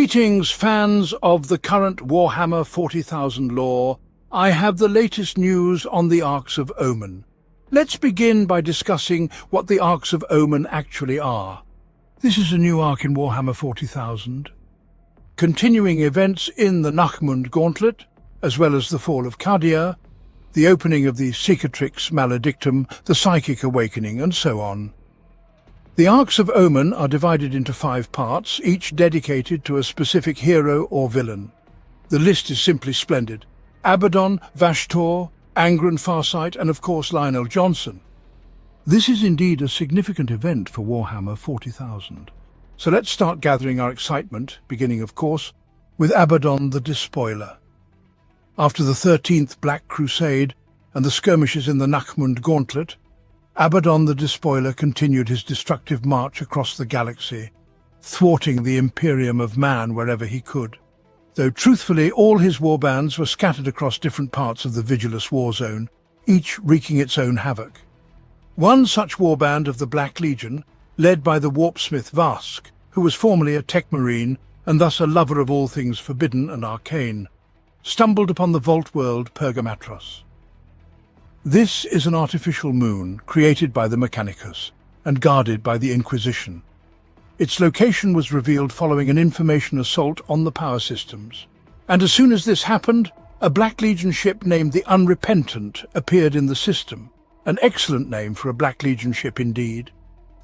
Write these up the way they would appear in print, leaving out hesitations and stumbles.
Greetings, fans of the current Warhammer 40,000 lore. I have the latest news on the Arks of Omen. Let's begin by discussing what the Arks of Omen actually are. This is a new arc in Warhammer 40,000, continuing events in the Nachmund Gauntlet, as well as the fall of Cadia, the opening of the Cicatrix Maledictum, the Psychic Awakening, and so on. The Arks of Omen are divided into 5 parts, each dedicated to a specific hero or villain. The list is simply splendid. Abaddon, Vashtor, Angron Farsight, and of course Lionel Johnson. This is indeed a significant event for Warhammer 40,000. So let's start gathering our excitement, beginning of course with Abaddon the Despoiler. After the 13th Black Crusade and the skirmishes in the Nachmund Gauntlet, Abaddon the Despoiler continued his destructive march across the galaxy, thwarting the Imperium of Man wherever he could. Though truthfully all his warbands were scattered across different parts of the Vigilus war zone, each wreaking its own havoc. One such warband of the Black Legion, led by the warpsmith Vask, who was formerly a tech marine and thus a lover of all things forbidden and arcane, stumbled upon the vault world Pergamatros. This is an artificial moon created by the Mechanicus and guarded by the Inquisition. Its location was revealed following an information assault on the power systems. And as soon as this happened, a Black Legion ship named the Unrepentant appeared in the system. An excellent name for a Black Legion ship indeed.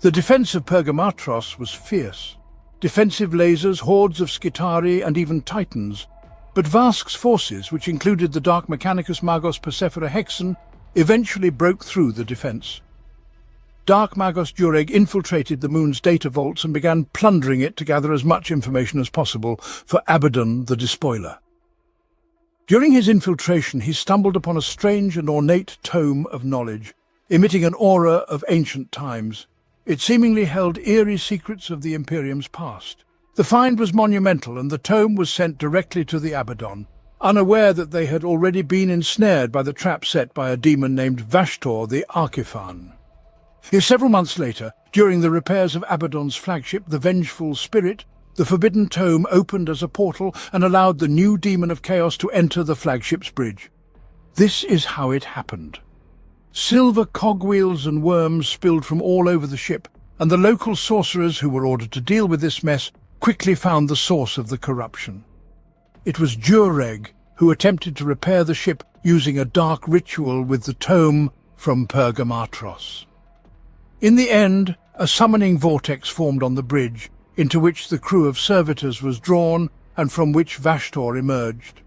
The defense of Pergamatros was fierce. Defensive lasers, hordes of Skitari, and even Titans. But Vask's forces, which included the Dark Mechanicus Magos Persephora Hexen, eventually broke through the defense. Dark Magos Dureg infiltrated the moon's data vaults and began plundering it to gather as much information as possible for Abaddon the Despoiler. During his infiltration, he stumbled upon a strange and ornate tome of knowledge, emitting an aura of ancient times. It seemingly held eerie secrets of the Imperium's past. The find was monumental, and the tome was sent directly to the Abaddon, unaware that they had already been ensnared by the trap set by a demon named Vashtor the Archiphan. Several months later, during the repairs of Abaddon's flagship, the Vengeful Spirit, the Forbidden Tome opened as a portal and allowed the new Demon of Chaos to enter the flagship's bridge. This is how it happened. Silver cogwheels and worms spilled from all over the ship, and the local sorcerers who were ordered to deal with this mess quickly found the source of the corruption. It was Dureg who attempted to repair the ship using a dark ritual with the tome from Pergamatros. In the end, a summoning vortex formed on the bridge, into which the crew of servitors was drawn and from which Vashtor emerged.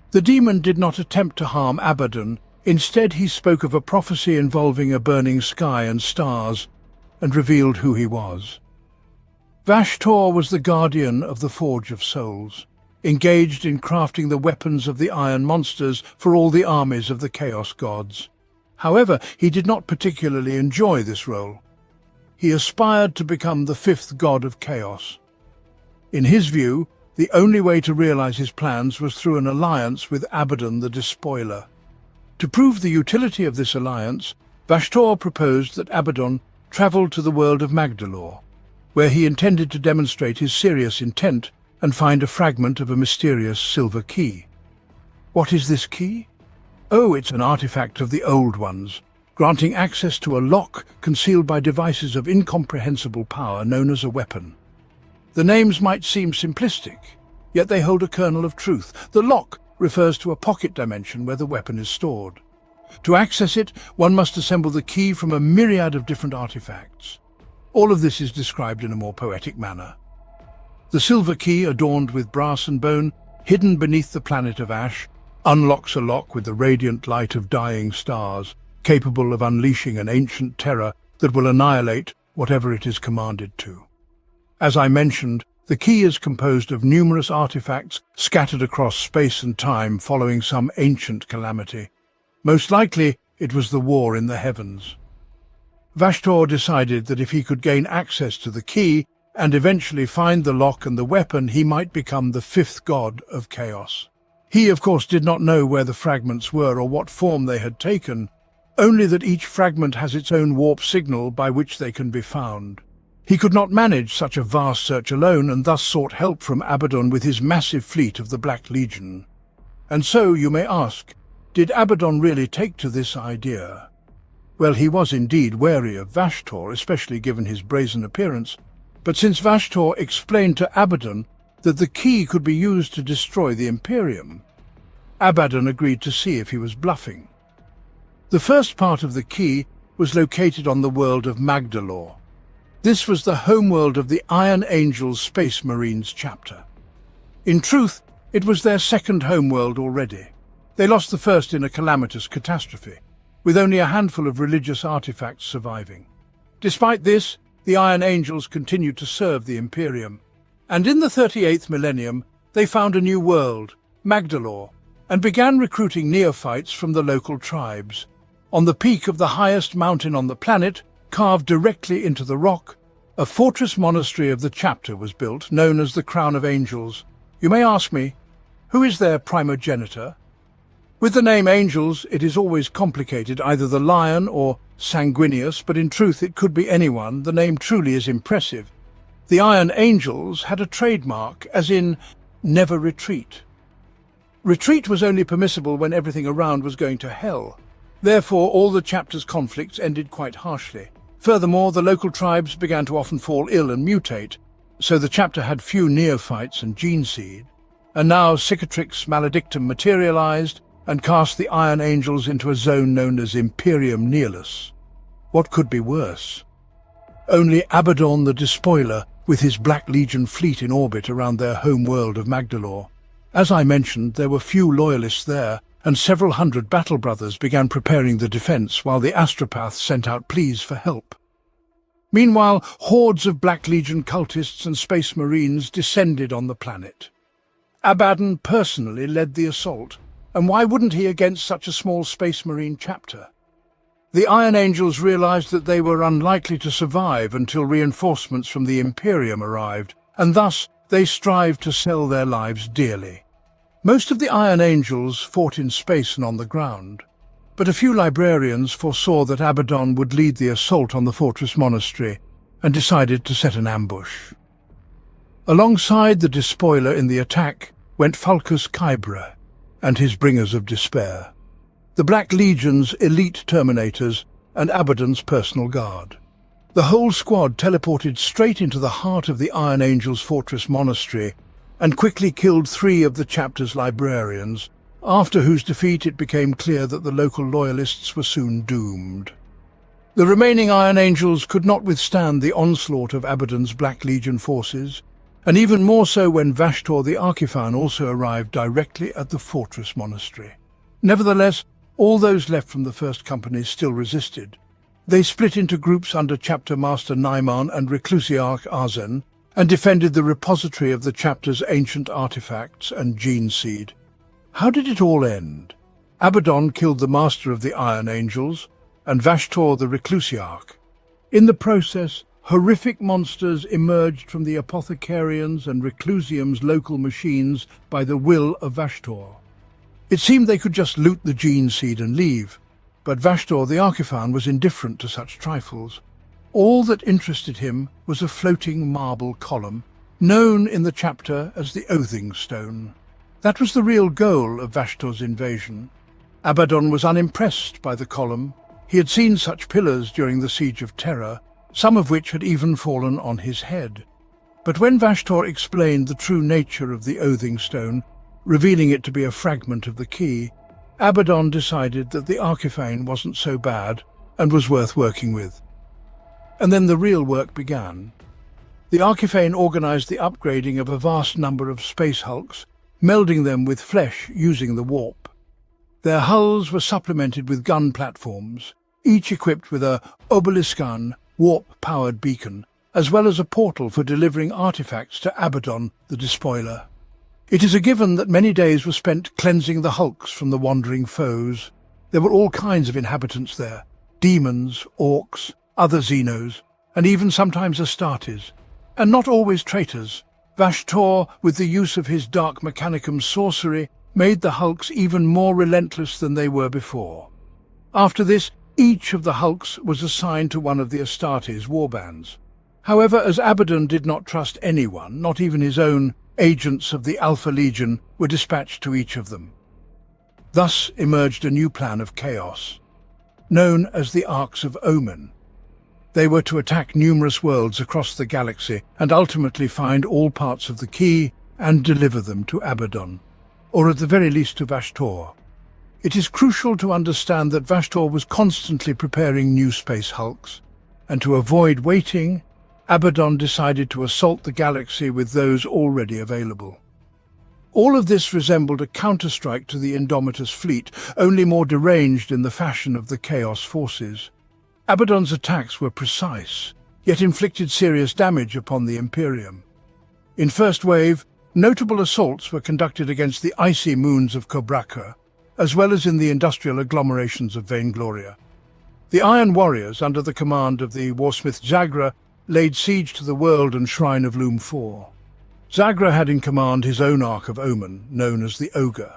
The demon did not attempt to harm Abaddon. Instead, he spoke of a prophecy involving a burning sky and stars, and revealed who he was. Vashtor was the guardian of the Forge of Souls, engaged in crafting the weapons of the Iron Monsters for all the armies of the Chaos Gods. However, he did not particularly enjoy this role. He aspired to become the 5th god of Chaos. In his view, the only way to realize his plans was through an alliance with Abaddon the Despoiler. To prove the utility of this alliance, Vashtor proposed that Abaddon travel to the world of Magdalor, where he intended to demonstrate his serious intent and find a fragment of a mysterious silver key. What is this key? Oh, it's an artifact of the Old Ones, granting access to a lock concealed by devices of incomprehensible power known as a weapon. The names might seem simplistic, yet they hold a kernel of truth. The lock refers to a pocket dimension where the weapon is stored. To access it, one must assemble the key from a myriad of different artifacts. All of this is described in a more poetic manner. The silver key, adorned with brass and bone, hidden beneath the planet of Ash, unlocks a lock with the radiant light of dying stars, capable of unleashing an ancient terror that will annihilate whatever it is commanded to. As I mentioned, the key is composed of numerous artifacts scattered across space and time following some ancient calamity. Most likely, it was the war in the heavens. Vashtor decided that if he could gain access to the key and eventually find the lock and the weapon, he might become the 5th god of Chaos. He, of course, did not know where the fragments were or what form they had taken, only that each fragment has its own warp signal by which they can be found. He could not manage such a vast search alone and thus sought help from Abaddon with his massive fleet of the Black Legion. And so, you may ask, did Abaddon really take to this idea? Well, he was indeed wary of Vashtor, especially given his brazen appearance, but since Vashtor explained to Abaddon that the key could be used to destroy the Imperium, Abaddon agreed to see if he was bluffing. The first part of the key was located on the world of Magdalor. This was the homeworld of the Iron Angels Space Marines chapter. In truth, it was their second homeworld already. They lost the first in a calamitous catastrophe, with only a handful of religious artifacts surviving. Despite this, the Iron Angels continued to serve the Imperium, and in the 38th millennium they found a new world, Magdalor, and began recruiting neophytes from the local tribes. On the peak of the highest mountain on the planet, carved directly into the rock, a fortress monastery of the chapter was built, known as the Crown of Angels. You may ask me, who is their primogenitor? With the name Angels, it is always complicated, either the lion or sanguineous, but in truth it could be anyone. The name truly is impressive. The Iron Angels had a trademark, as in, never retreat. Retreat was only permissible when everything around was going to hell. Therefore, all the chapter's conflicts ended quite harshly. Furthermore, the local tribes began to often fall ill and mutate, so the chapter had few neophytes and gene seed. And now Cicatrix Maledictum materialized and cast the Iron Angels into a zone known as Imperium Nihilus. What could be worse? Only Abaddon the Despoiler, with his Black Legion fleet in orbit around their home world of Magdalor. As I mentioned, there were few loyalists there, and several hundred battle brothers began preparing the defense while the astropaths sent out pleas for help. Meanwhile, hordes of Black Legion cultists and space marines descended on the planet. Abaddon personally led the assault, and why wouldn't he against such a small space marine chapter? The Iron Angels realized that they were unlikely to survive until reinforcements from the Imperium arrived, and thus they strived to sell their lives dearly. Most of the Iron Angels fought in space and on the ground, but a few librarians foresaw that Abaddon would lead the assault on the fortress monastery and decided to set an ambush. Alongside the Despoiler in the attack went Fulcus Kybra and his Bringers of Despair, the Black Legion's elite Terminators and Abaddon's personal guard. The whole squad teleported straight into the heart of the Iron Angels Fortress Monastery and quickly killed 3 of the chapter's librarians, after whose defeat it became clear that the local loyalists were soon doomed. The remaining Iron Angels could not withstand the onslaught of Abaddon's Black Legion forces, and even more so when Vashtor the Archiphan also arrived directly at the Fortress Monastery. Nevertheless, all those left from the first company still resisted. They split into groups under Chapter Master Naimon and Reclusiarch Arzen, and defended the repository of the chapter's ancient artifacts and gene seed. How did it all end? Abaddon killed the master of the Iron Angels, and Vashtor the Reclusiarch. In the process, horrific monsters emerged from the Apothecarians and Reclusium's local machines by the will of Vashtor. It seemed they could just loot the gene seed and leave, but Vashtor the Archiphan was indifferent to such trifles. All that interested him was a floating marble column, known in the chapter as the Oathing Stone. That was the real goal of Vashtor's invasion. Abaddon was unimpressed by the column. He had seen such pillars during the Siege of Terror, some of which had even fallen on his head. But when Vashtor explained the true nature of the Oathing Stone, revealing it to be a fragment of the key, Abaddon decided that the Archiphane wasn't so bad and was worth working with. And then the real work began. The Archiphane organized the upgrading of a vast number of space hulks, melding them with flesh using the warp. Their hulls were supplemented with gun platforms, each equipped with a Obeliscan warp-powered beacon, as well as a portal for delivering artifacts to Abaddon the Despoiler. It is a given that many days were spent cleansing the hulks from the wandering foes. There were all kinds of inhabitants there, demons, orcs, other Xenos, and even sometimes Astartes, and not always traitors. Vashtor, with the use of his Dark Mechanicum sorcery, made the hulks even more relentless than they were before. After this, each of the hulks was assigned to one of the Astartes warbands. However, as Abaddon did not trust anyone, not even his own, agents of the Alpha Legion were dispatched to each of them. Thus emerged a new plan of chaos, known as the Arks of Omen. They were to attack numerous worlds across the galaxy and ultimately find all parts of the key and deliver them to Abaddon, or at the very least to Vashtor. It is crucial to understand that Vashtor was constantly preparing new space hulks, and to avoid waiting, Abaddon decided to assault the galaxy with those already available. All of this resembled a counterstrike to the Indomitus fleet, only more deranged in the fashion of the Chaos forces. Abaddon's attacks were precise, yet inflicted serious damage upon the Imperium. In First Wave, notable assaults were conducted against the icy moons of Kobraka, as well as in the industrial agglomerations of Vaingloria. The Iron Warriors, under the command of the warsmith Zagra, laid siege to the world and shrine of Loom 4. Zagra had in command his own Ark of Omen, known as the Ogre.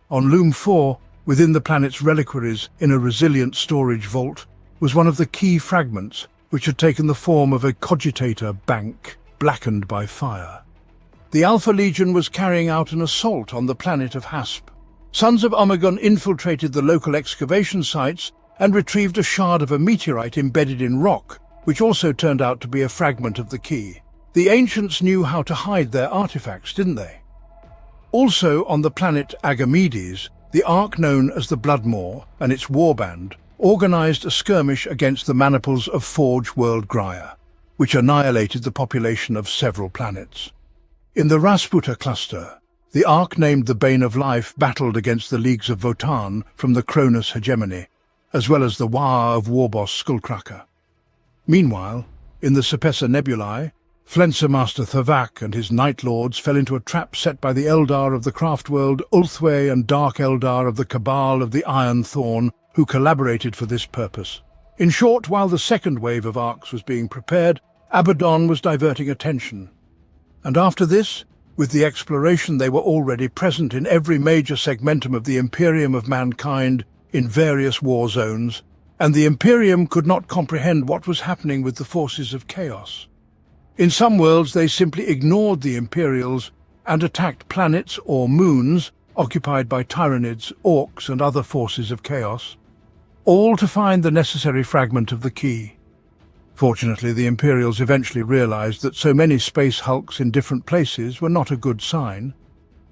On Loom 4, within the planet's reliquaries in a resilient storage vault, was one of the key fragments, which had taken the form of a cogitator bank, blackened by fire. The Alpha Legion was carrying out an assault on the planet of Hasp. Sons of Omegon infiltrated the local excavation sites and retrieved a shard of a meteorite embedded in rock, which also turned out to be a fragment of the key. The ancients knew how to hide their artifacts, didn't they? Also on the planet Agamedes, the Ark known as the Bloodmaw and its warband organized a skirmish against the maniples of Forge World Graia, which annihilated the population of several planets. In the Rasputa cluster, the Ark named the Bane of Life battled against the Leagues of Votan from the Cronus hegemony, as well as the Waa of Warboss Skullcracker. Meanwhile, in the Sepessa Nebulae, Flencer Master Thavak and his Night Lords fell into a trap set by the Eldar of the Craft World, Ulthwé and Dark Eldar of the Cabal of the Iron Thorn, who collaborated for this purpose. In short, while the second wave of Arks was being prepared, Abaddon was diverting attention. And after this, with the exploration, they were already present in every major segmentum of the Imperium of mankind in various war zones, and the Imperium could not comprehend what was happening with the forces of chaos. In some worlds, they simply ignored the Imperials and attacked planets or moons occupied by Tyranids, Orcs, and other forces of chaos, all to find the necessary fragment of the key. Fortunately, the Imperials eventually realized that so many space hulks in different places were not a good sign,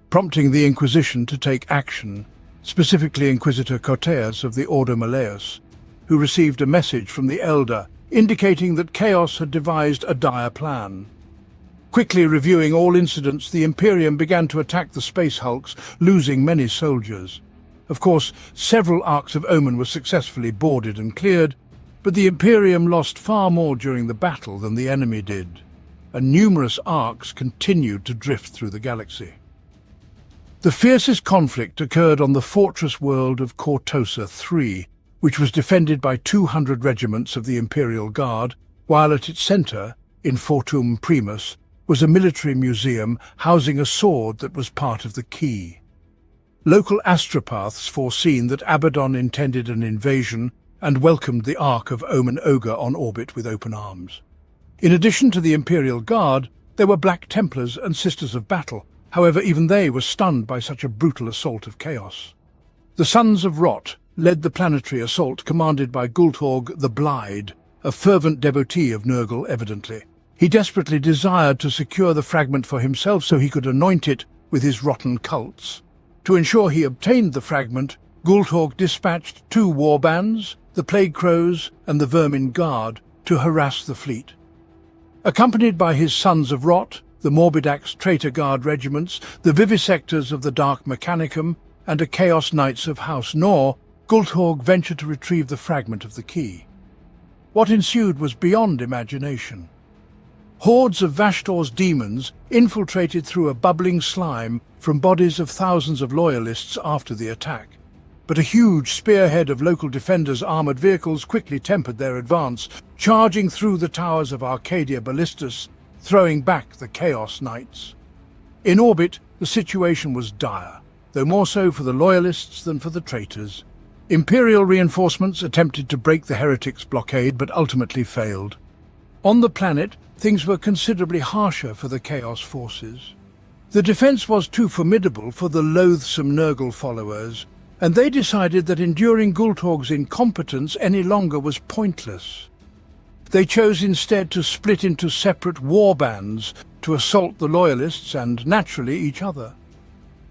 prompting the Inquisition to take action, specifically Inquisitor Corteas of the Ordo Malleus, who received a message from the Elder indicating that Chaos had devised a dire plan. Quickly reviewing all incidents, the Imperium began to attack the space hulks, losing many soldiers. Of course, several Arks of Omen were successfully boarded and cleared, but the Imperium lost far more during the battle than the enemy did, and numerous Arks continued to drift through the galaxy. The fiercest conflict occurred on the fortress world of Cortosa III, which was defended by 200 regiments of the Imperial Guard, while at its centre, in Fortum Primus, was a military museum housing a sword that was part of the key. Local astropaths foreseen that Abaddon intended an invasion and welcomed the Ark of Omen Ogre on orbit with open arms. In addition to the Imperial Guard, there were Black Templars and Sisters of Battle. However, even they were stunned by such a brutal assault of chaos. The Sons of Rot led the planetary assault commanded by Gulthorg the Blide, a fervent devotee of Nurgle evidently. He desperately desired to secure the fragment for himself so he could anoint it with his rotten cults. To ensure he obtained the fragment, Gulthorg dispatched 2 warbands, the Plague Crows and the Vermin Guard, to harass the fleet. Accompanied by his Sons of Rot, the Morbidax Traitor Guard regiments, the Vivisectors of the Dark Mechanicum, and a Chaos Knights of House Nor, Gulthorg ventured to retrieve the fragment of the key. What ensued was beyond imagination. Hordes of Vashtor's demons infiltrated through a bubbling slime from bodies of thousands of loyalists after the attack. But a huge spearhead of local defenders' armored vehicles quickly tempered their advance, charging through the towers of Arcadia Ballistus, throwing back the Chaos Knights. In orbit, the situation was dire, though more so for the loyalists than for the traitors. Imperial reinforcements attempted to break the heretics' blockade but ultimately failed. On the planet, things were considerably harsher for the Chaos forces. The defense was too formidable for the loathsome Nurgle followers, and they decided that enduring Gultorg's incompetence any longer was pointless. They chose instead to split into separate war bands to assault the Loyalists and, naturally, each other.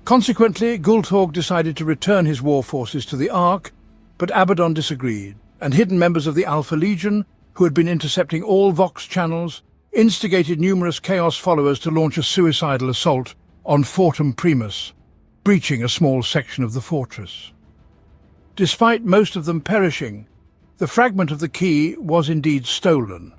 Consequently, Gultorg decided to return his war forces to the Ark, but Abaddon disagreed, and hidden members of the Alpha Legion, who had been intercepting all Vox channels, instigated numerous Chaos followers to launch a suicidal assault on Fortum Primus, breaching a small section of the fortress. Despite most of them perishing, the fragment of the key was indeed stolen.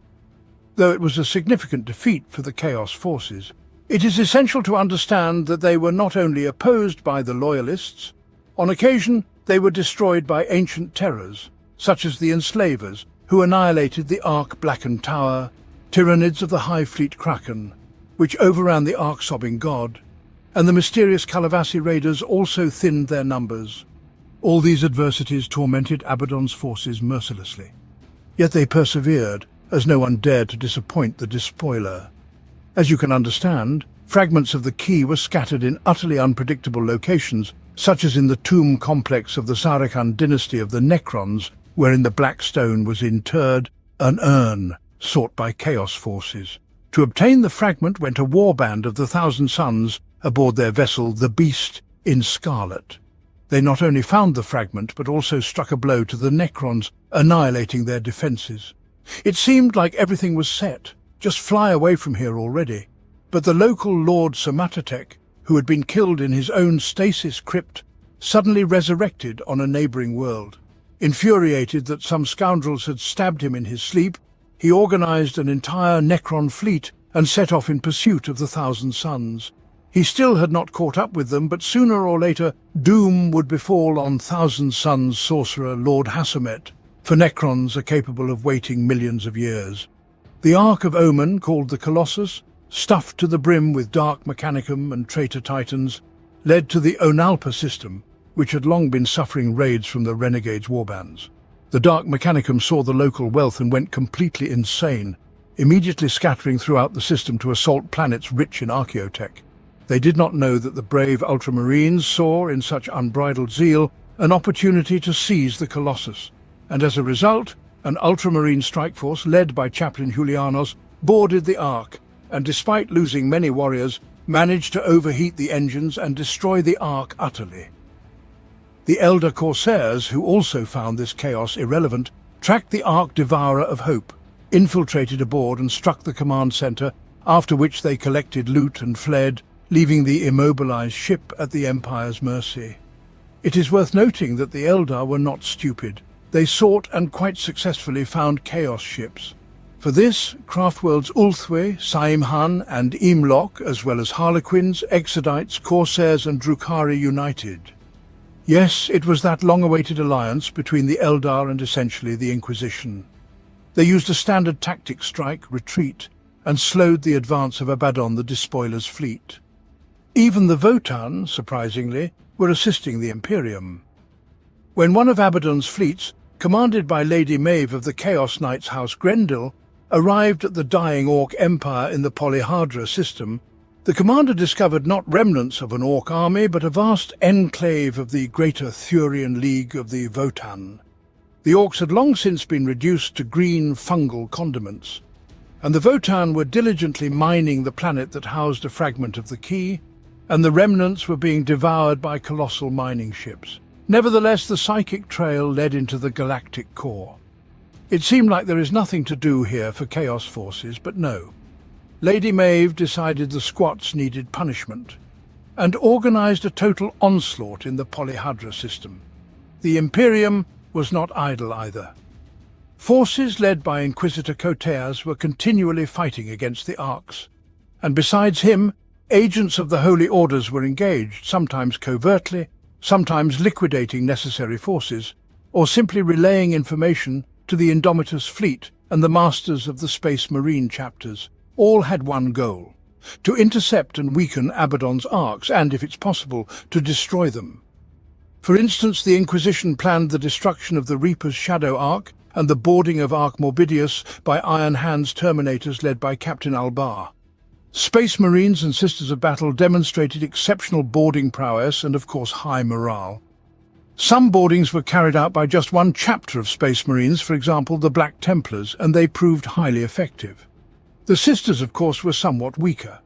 Though it was a significant defeat for the Chaos forces, it is essential to understand that they were not only opposed by the Loyalists. On occasion, they were destroyed by ancient terrors, such as the Enslavers, who annihilated the Ark-blackened tower, Tyranids of the High Fleet Kraken, which overran the Ark-sobbing god, and the mysterious Kalavasi raiders also thinned their numbers. All these adversities tormented Abaddon's forces mercilessly. Yet they persevered, as no one dared to disappoint the despoiler. As you can understand, fragments of the key were scattered in utterly unpredictable locations, such as in the tomb complex of the Sarikhan dynasty of the Necrons, wherein the Black Stone was interred, an urn sought by Chaos forces. To obtain the fragment went a warband of the Thousand Sons aboard their vessel, the Beast, in Scarlet. They not only found the fragment, but also struck a blow to the Necrons, annihilating their defences. It seemed like everything was set. Just fly away from here already. But the local Lord Somatatek, who had been killed in his own stasis crypt, suddenly resurrected on a neighbouring world. Infuriated that some scoundrels had stabbed him in his sleep, he organised an entire Necron fleet and set off in pursuit of the Thousand Sons. He still had not caught up with them, but sooner or later doom would befall on Thousand Sons sorcerer Lord Hassamet, for Necrons are capable of waiting millions of years. The Ark of Omen, called the Colossus, stuffed to the brim with Dark Mechanicum and Traitor Titans, led to the Onalpa system, which had long been suffering raids from the Renegades' warbands. The Dark Mechanicum saw the local wealth and went completely insane, immediately scattering throughout the system to assault planets rich in archaeotech. They did not know that the brave Ultramarines saw, in such unbridled zeal, an opportunity to seize the Colossus, and as a result, an Ultramarine strike force led by Chaplain Julianos boarded the Ark, and despite losing many warriors, managed to overheat the engines and destroy the Ark utterly. The Elder Corsairs, who also found this chaos irrelevant, tracked the Ark Devourer of Hope, infiltrated aboard and struck the command center, after which they collected loot and fled, leaving the immobilized ship at the Empire's mercy. It is worth noting that the Eldar were not stupid. They sought and quite successfully found Chaos ships. For this, Craftworld's Ulthwe, Saimhan and Imlok, as well as Harlequins, Exodites, Corsairs and Drukhari united. Yes, it was that long-awaited alliance between the Eldar and essentially the Inquisition. They used a standard tactic strike, retreat, and slowed the advance of Abaddon the Despoiler's fleet. Even the Votan, surprisingly, were assisting the Imperium. When one of Abaddon's fleets, commanded by Lady Maeve of the Chaos Knights House Grendel, arrived at the dying Orc Empire in the Polyhedra system, the commander discovered not remnants of an Orc army, but a vast enclave of the Greater Thurian League of the Votan. The Orcs had long since been reduced to green fungal condiments, and the Votan were diligently mining the planet that housed a fragment of the key, and the remnants were being devoured by colossal mining ships. Nevertheless, the psychic trail led into the galactic core. It seemed like there is nothing to do here for Chaos forces, but no. Lady Maeve decided the squats needed punishment, and organized a total onslaught in the Polyhedra system. The Imperium was not idle either. Forces led by Inquisitor Koteas were continually fighting against the Arks, and besides him, agents of the Holy Orders were engaged, sometimes covertly, sometimes liquidating necessary forces, or simply relaying information to the Indomitus fleet and the masters of the Space Marine chapters. All had one goal: to intercept and weaken Abaddon's Arks and, if it's possible, to destroy them. For instance, the Inquisition planned the destruction of the Reaper's Shadow Ark and the boarding of Ark Morbidius by Iron Hands Terminators led by Captain Albar. Space Marines and Sisters of Battle demonstrated exceptional boarding prowess and, of course, high morale. Some boardings were carried out by just one chapter of Space Marines, for example, the Black Templars, and they proved highly effective. The Sisters, of course, were somewhat weaker,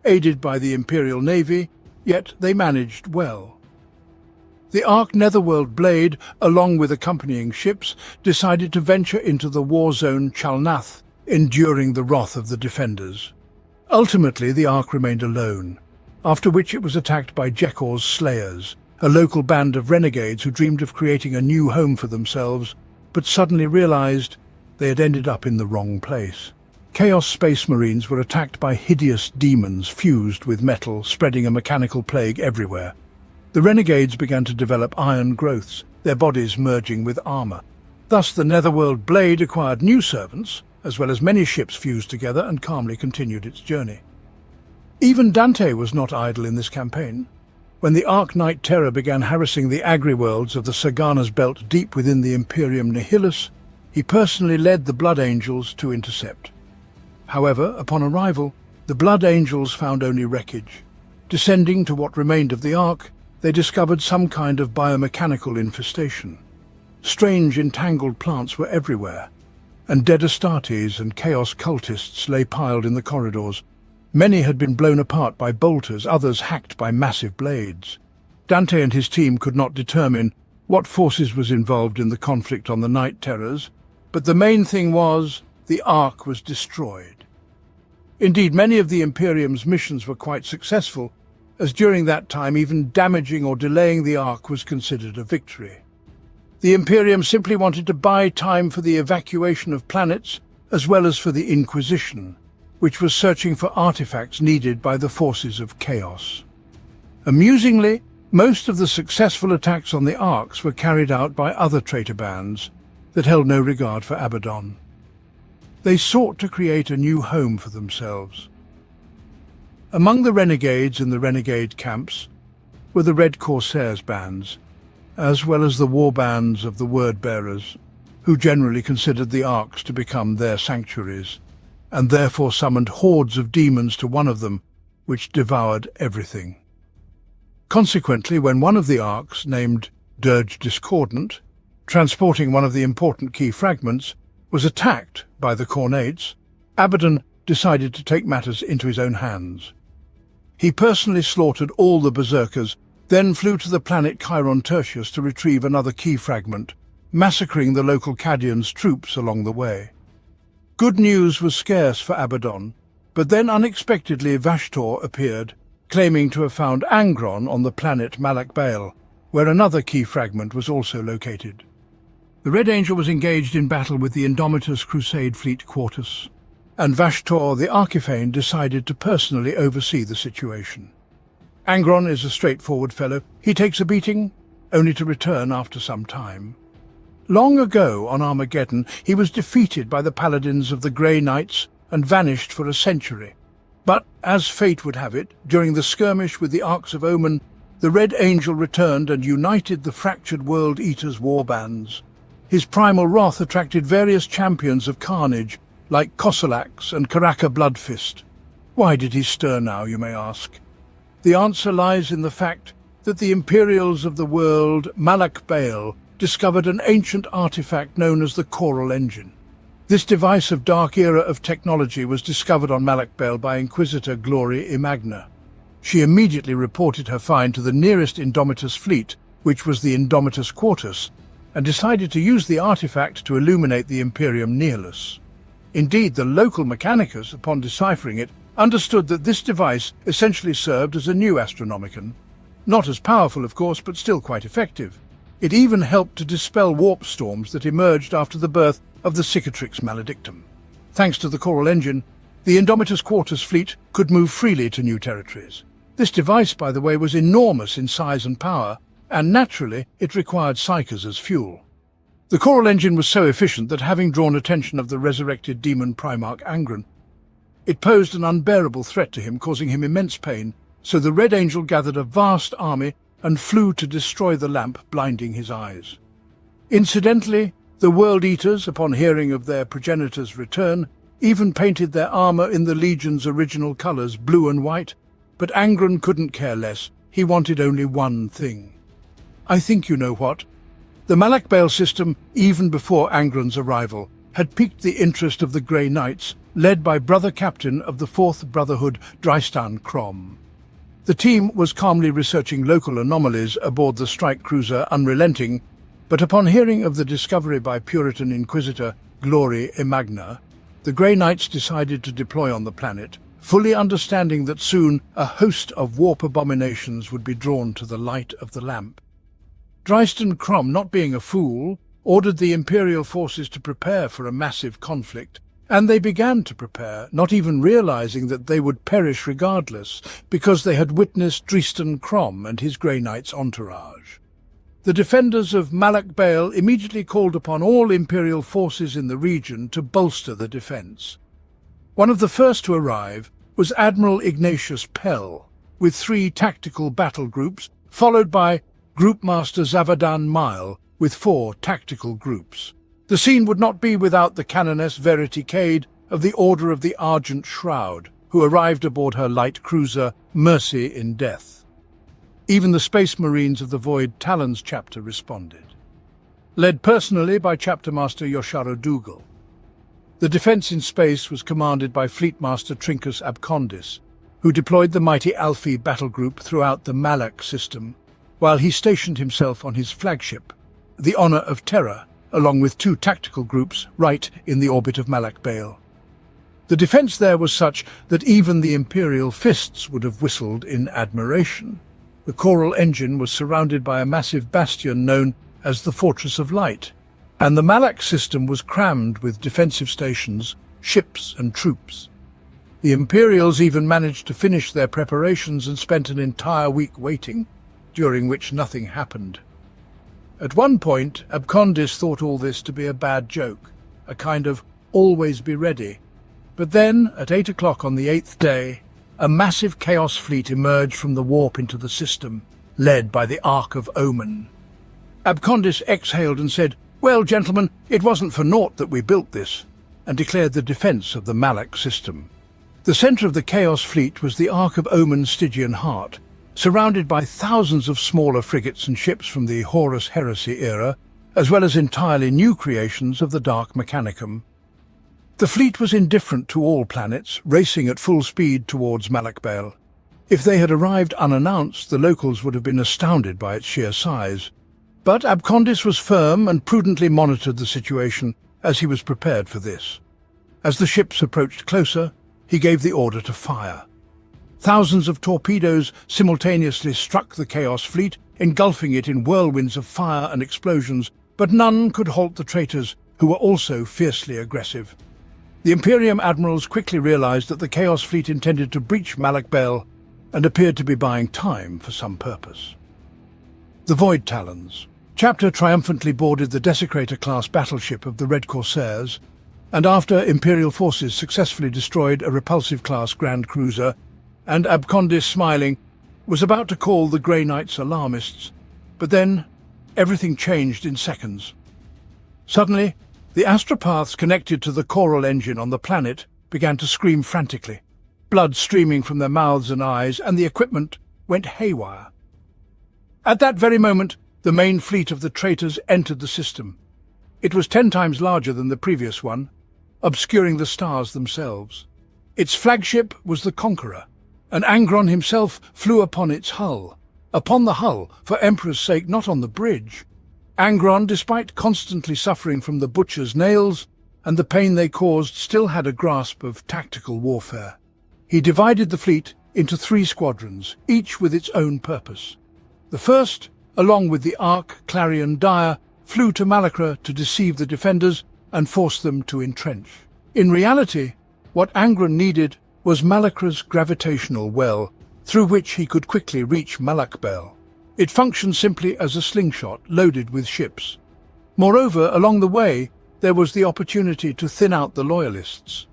aided by the Imperial Navy, yet they managed well. The Ark Netherworld Blade, along with accompanying ships, decided to venture into the war zone Chalnath, enduring the wrath of the defenders. Ultimately, the Ark remained alone, after which it was attacked by Jekor's Slayers, a local band of renegades who dreamed of creating a new home for themselves, but suddenly realized they had ended up in the wrong place. Chaos Space Marines were attacked by hideous demons fused with metal, spreading a mechanical plague everywhere. The renegades began to develop iron growths, their bodies merging with armor. Thus the Netherworld Blade acquired new servants, as well as many ships fused together, and calmly continued its journey. Even Dante was not idle in this campaign. When the Ark Knight Terror began harassing the agri-worlds of the Sagana's belt deep within the Imperium Nihilus, he personally led the Blood Angels to intercept. However, upon arrival, the Blood Angels found only wreckage. Descending to what remained of the Ark, they discovered some kind of biomechanical infestation. Strange entangled plants were everywhere, and dead Astartes and Chaos cultists lay piled in the corridors. Many had been blown apart by bolters, others hacked by massive blades. Dante and his team could not determine what forces was involved in the conflict on the Night Terrors, but the main thing was the Ark was destroyed. Indeed, many of the Imperium's missions were quite successful, as during that time even damaging or delaying the Ark was considered a victory. The Imperium simply wanted to buy time for the evacuation of planets as well as for the Inquisition, which was searching for artifacts needed by the forces of chaos. Amusingly, most of the successful attacks on the Arks were carried out by other traitor bands that held no regard for Abaddon. They sought to create a new home for themselves. Among the renegades in the renegade camps were the Red Corsairs bands, as well as the war bands of the Word-Bearers, who generally considered the Arks to become their sanctuaries, and therefore summoned hordes of demons to one of them, which devoured everything. Consequently, when one of the Arks, named Dirge Discordant, transporting one of the important key fragments, was attacked by the Khornates, Abaddon decided to take matters into his own hands. He personally slaughtered all the Berserkers, then flew to the planet Chiron Tertius to retrieve another key fragment, massacring the local Cadian's troops along the way. Good news was scarce for Abaddon, but then unexpectedly Vashtor appeared, claiming to have found Angron on the planet Malak Baal, where another key fragment was also located. The Red Angel was engaged in battle with the Indomitus Crusade Fleet Quartus, and Vashtor the Archiphane decided to personally oversee the situation. Angron is a straightforward fellow. He takes a beating, only to return after some time. Long ago, on Armageddon, he was defeated by the paladins of the Grey Knights and vanished for a century. But, as fate would have it, during the skirmish with the Arks of Omen, the Red Angel returned and united the fractured World Eaters' warbands. His primal wrath attracted various champions of carnage, like Kosalax and Karaka Bloodfist. Why did he stir now, you may ask? The answer lies in the fact that the Imperials of the world, Malak Baal, discovered an ancient artifact known as the Choral Engine. This device of dark era of technology was discovered on Malak Baal by Inquisitor Glory Imagna. She immediately reported her find to the nearest Indomitus fleet, which was the Indomitus Quartus, and decided to use the artifact to illuminate the Imperium Nihilus. Indeed, the local Mechanicus, upon deciphering it, understood that this device essentially served as a new Astronomicon. Not as powerful, of course, but still quite effective. It even helped to dispel warp storms that emerged after the birth of the Cicatrix Maledictum. Thanks to the Choral Engine, the Indomitus Quartus fleet could move freely to new territories. This device, by the way, was enormous in size and power, and naturally it required psychers as fuel. The Choral Engine was so efficient that, having drawn attention of the resurrected demon Primarch Angron, it posed an unbearable threat to him, causing him immense pain, so the Red Angel gathered a vast army and flew to destroy the lamp, blinding his eyes. Incidentally, The World Eaters, upon hearing of their progenitor's return, even painted their armor in the Legion's original colors, blue and white, but Angron couldn't care less. He wanted only one thing. I think you know what. The Malak Bale system, even before Angron's arrival, had piqued the interest of the Grey Knights, led by Brother Captain of the Fourth Brotherhood, Dristan Crom. The team was calmly researching local anomalies aboard the strike cruiser Unrelenting, but upon hearing of the discovery by Puritan Inquisitor Glory Emagna, the Grey Knights decided to deploy on the planet, fully understanding that soon a host of warp abominations would be drawn to the light of the lamp. Dristan Crom, not being a fool, ordered the Imperial forces to prepare for a massive conflict, and they began to prepare, not even realizing that they would perish regardless, because they had witnessed Dristan Crom and his Grey Knights' entourage. The defenders of Malak Bale immediately called upon all Imperial forces in the region to bolster the defense. One of the first to arrive was Admiral Ignatius Pell, with 3 tactical battle groups, followed by Group Master Zavadan Mile, with 4 tactical groups. The scene would not be without the Canoness Verity Cade of the Order of the Argent Shroud, who arrived aboard her light cruiser Mercy in Death. Even the Space Marines of the Void Talons chapter responded, led personally by Chapter Master Yosharo Dougal. The defense in space was commanded by Fleet Master Trincus Abcondis, who deployed the mighty Alfie battle group throughout the Malak system, while he stationed himself on his flagship, the Honor of Terror, along with 2 tactical groups right in the orbit of Malak Bale. The defense there was such that even the Imperial fists would have whistled in admiration. The Coral Engine was surrounded by a massive bastion known as the Fortress of Light, and the Malak system was crammed with defensive stations, ships and troops. The Imperials even managed to finish their preparations and spent an entire week waiting, during which nothing happened. At one point, Abcondis thought all this to be a bad joke, a kind of always be ready. But then, at 8 o'clock on the 8th day, a massive Chaos fleet emerged from the warp into the system, led by the Ark of Omen. Abcondis exhaled and said, "Well, gentlemen, it wasn't for naught that we built this," and declared the defense of the Malak system. The center of the Chaos fleet was the Ark of Omen's Stygian Heart, surrounded by thousands of smaller frigates and ships from the Horus Heresy era, as well as entirely new creations of the Dark Mechanicum. The fleet was indifferent to all planets, racing at full speed towards Malak Bale. If they had arrived unannounced, the locals would have been astounded by its sheer size. But Abcondis was firm and prudently monitored the situation, as he was prepared for this. As the ships approached closer, he gave the order to fire. Thousands of torpedoes simultaneously struck the Chaos fleet, engulfing it in whirlwinds of fire and explosions, but none could halt the traitors, who were also fiercely aggressive. The Imperium admirals quickly realized that the Chaos fleet intended to breach Malak Bale and appeared to be buying time for some purpose. The Void Talons. Chapter triumphantly boarded the Desecrator-class battleship of the Red Corsairs, and after Imperial forces successfully destroyed a repulsive-class Grand Cruiser, and Abcondis, smiling, was about to call the Grey Knights alarmists, but then everything changed in seconds. Suddenly, the astropaths connected to the Coral Engine on the planet began to scream frantically, blood streaming from their mouths and eyes, and the equipment went haywire. At that very moment, the main fleet of the traitors entered the system. It was 10 times larger than the previous one, obscuring the stars themselves. Its flagship was the Conqueror, and Angron himself flew upon its hull. Upon the hull, for Emperor's sake, not on the bridge. Angron, despite constantly suffering from the butcher's nails and the pain they caused, still had a grasp of tactical warfare. He divided the fleet into 3 squadrons, each with its own purpose. The first, along with the Ark, Clarion Dire, flew to Malacra to deceive the defenders and force them to entrench. In reality, what Angron needed was Malacra's gravitational well, through which he could quickly reach Malak Bale. It functioned simply as a slingshot loaded with ships. Moreover, along the way, there was the opportunity to thin out the Loyalists.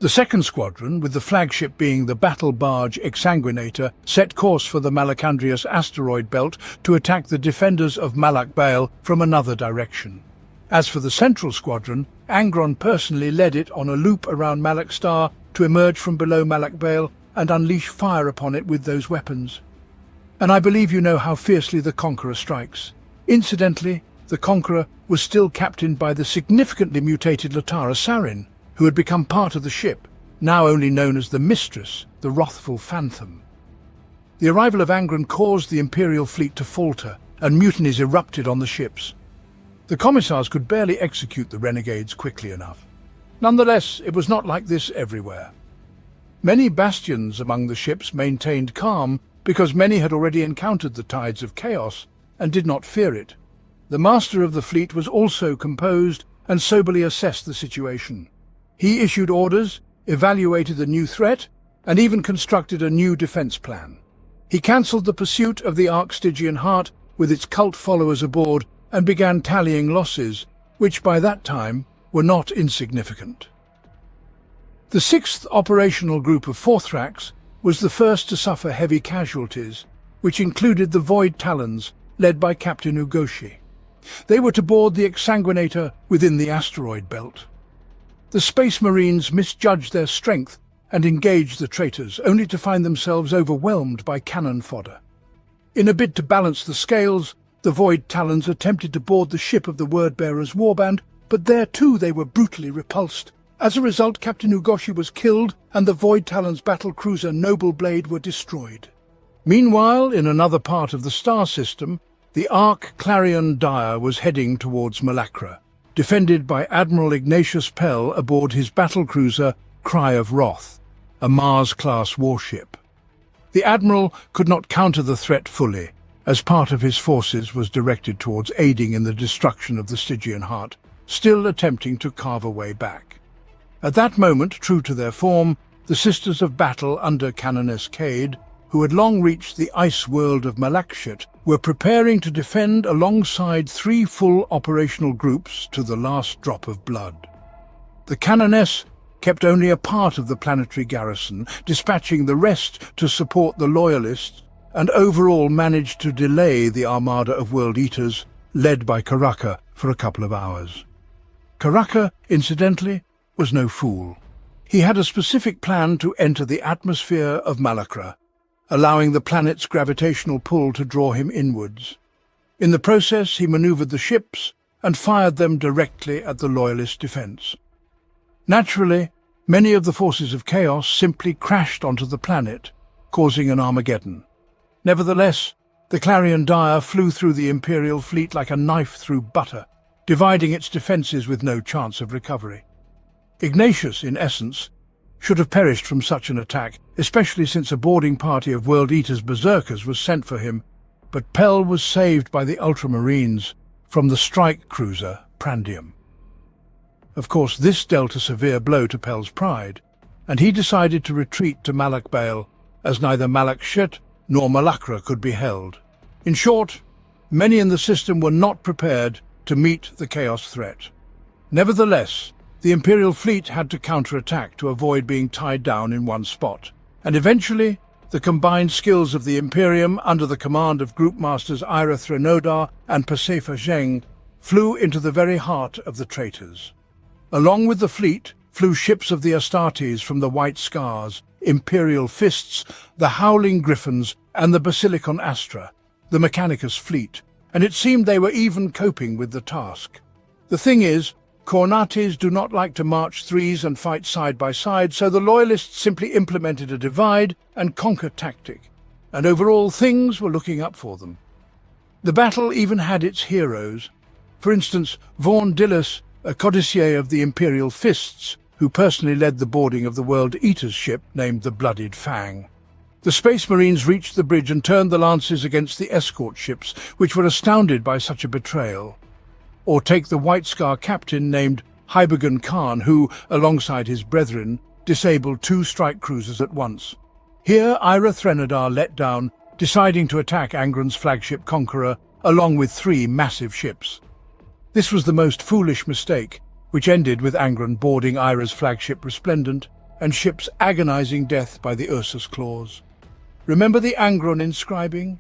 The second squadron, with the flagship being the battle barge Exsanguinator, set course for the Malacandrius asteroid belt to attack the defenders of Malak Bale from another direction. As for the central squadron, Angron personally led it on a loop around Malak Star to emerge from below Malak Bale and unleash fire upon it with those weapons. And I believe you know how fiercely the Conqueror strikes. Incidentally, the Conqueror was still captained by the significantly mutated Latara Sarin, who had become part of the ship, now only known as the Mistress, the wrathful Phantom. The arrival of Angron caused the Imperial fleet to falter, and mutinies erupted on the ships. The commissars could barely execute the renegades quickly enough. Nonetheless, it was not like this everywhere. Many bastions among the ships maintained calm because many had already encountered the tides of chaos and did not fear it. The master of the fleet was also composed and soberly assessed the situation. He issued orders, evaluated the new threat, and even constructed a new defense plan. He cancelled the pursuit of the Ark Stygian Heart with its cult followers aboard and began tallying losses, which by that time were not insignificant. The 6th operational group of Forthrax was the first to suffer heavy casualties, which included the Void Talons, led by Captain Ugoshi. They were to board the Exsanguinator within the asteroid belt. The Space Marines misjudged their strength and engaged the traitors, only to find themselves overwhelmed by cannon fodder. In a bid to balance the scales, the Void Talons attempted to board the ship of the Wordbearer's warband, but there too they were brutally repulsed. As a result, Captain Ugoshi was killed and the Void Talons' battle cruiser Noble Blade were destroyed. Meanwhile, in another part of the star system, the Ark Clarion Dire was heading towards Malacra, defended by Admiral Ignatius Pell aboard his battle cruiser Cry of Wrath, a Mars-class warship. The Admiral could not counter the threat fully, as part of his forces was directed towards aiding in the destruction of the Stygian Heart, still attempting to carve a way back. At that moment, true to their form, the Sisters of Battle under Canoness Cade, who had long reached the ice world of Malakshit, were preparing to defend alongside 3 full operational groups to the last drop of blood. The Canoness kept only a part of the planetary garrison, dispatching the rest to support the Loyalists, and overall managed to delay the armada of World Eaters, led by Karaka, for a couple of hours. Karaka, incidentally, was no fool. He had a specific plan to enter the atmosphere of Malacra, allowing the planet's gravitational pull to draw him inwards. In the process, he maneuvered the ships and fired them directly at the Loyalist defense. Naturally, many of the forces of chaos simply crashed onto the planet, causing an Armageddon. Nevertheless, the Clarion Dire flew through the Imperial fleet like a knife through butter, dividing its defences with no chance of recovery. Ignatius, in essence, should have perished from such an attack, especially since a boarding party of World Eaters berserkers was sent for him, but Pell was saved by the Ultramarines from the strike cruiser Prandium. Of course, this dealt a severe blow to Pell's pride, and he decided to retreat to Malak Bale, as neither Malakshit nor Malacra could be held. In short, many in the system were not prepared to meet the chaos threat. Nevertheless, the Imperial fleet had to counterattack to avoid being tied down in one spot, and eventually the combined skills of the Imperium under the command of Group Masters Ira Threnodar and Pasefa Zheng flew into the very heart of the traitors. Along with the fleet flew ships of the Astartes from the White Scars, Imperial Fists, the Howling Griffins, and the Basilicon Astra, the Mechanicus fleet, and it seemed they were even coping with the task. The thing is, Cornates do not like to march threes and fight side by side, so the Loyalists simply implemented a divide-and-conquer tactic, and overall things were looking up for them. The battle even had its heroes. For instance, Vaughan Dillis, a codicier of the Imperial Fists, who personally led the boarding of the World Eaters ship named the Blooded Fang. The Space Marines reached the bridge and turned the lances against the escort ships, which were astounded by such a betrayal. Or take the White Scar captain named Hybergan Khan, who, alongside his brethren, disabled 2 strike cruisers at once. Here Ira Threnodar let down, deciding to attack Angron's flagship Conqueror, along with 3 massive ships. This was the most foolish mistake, which ended with Angron boarding Ira's flagship Resplendent and ship's agonizing death by the Ursus claws. Remember the Angron inscribing?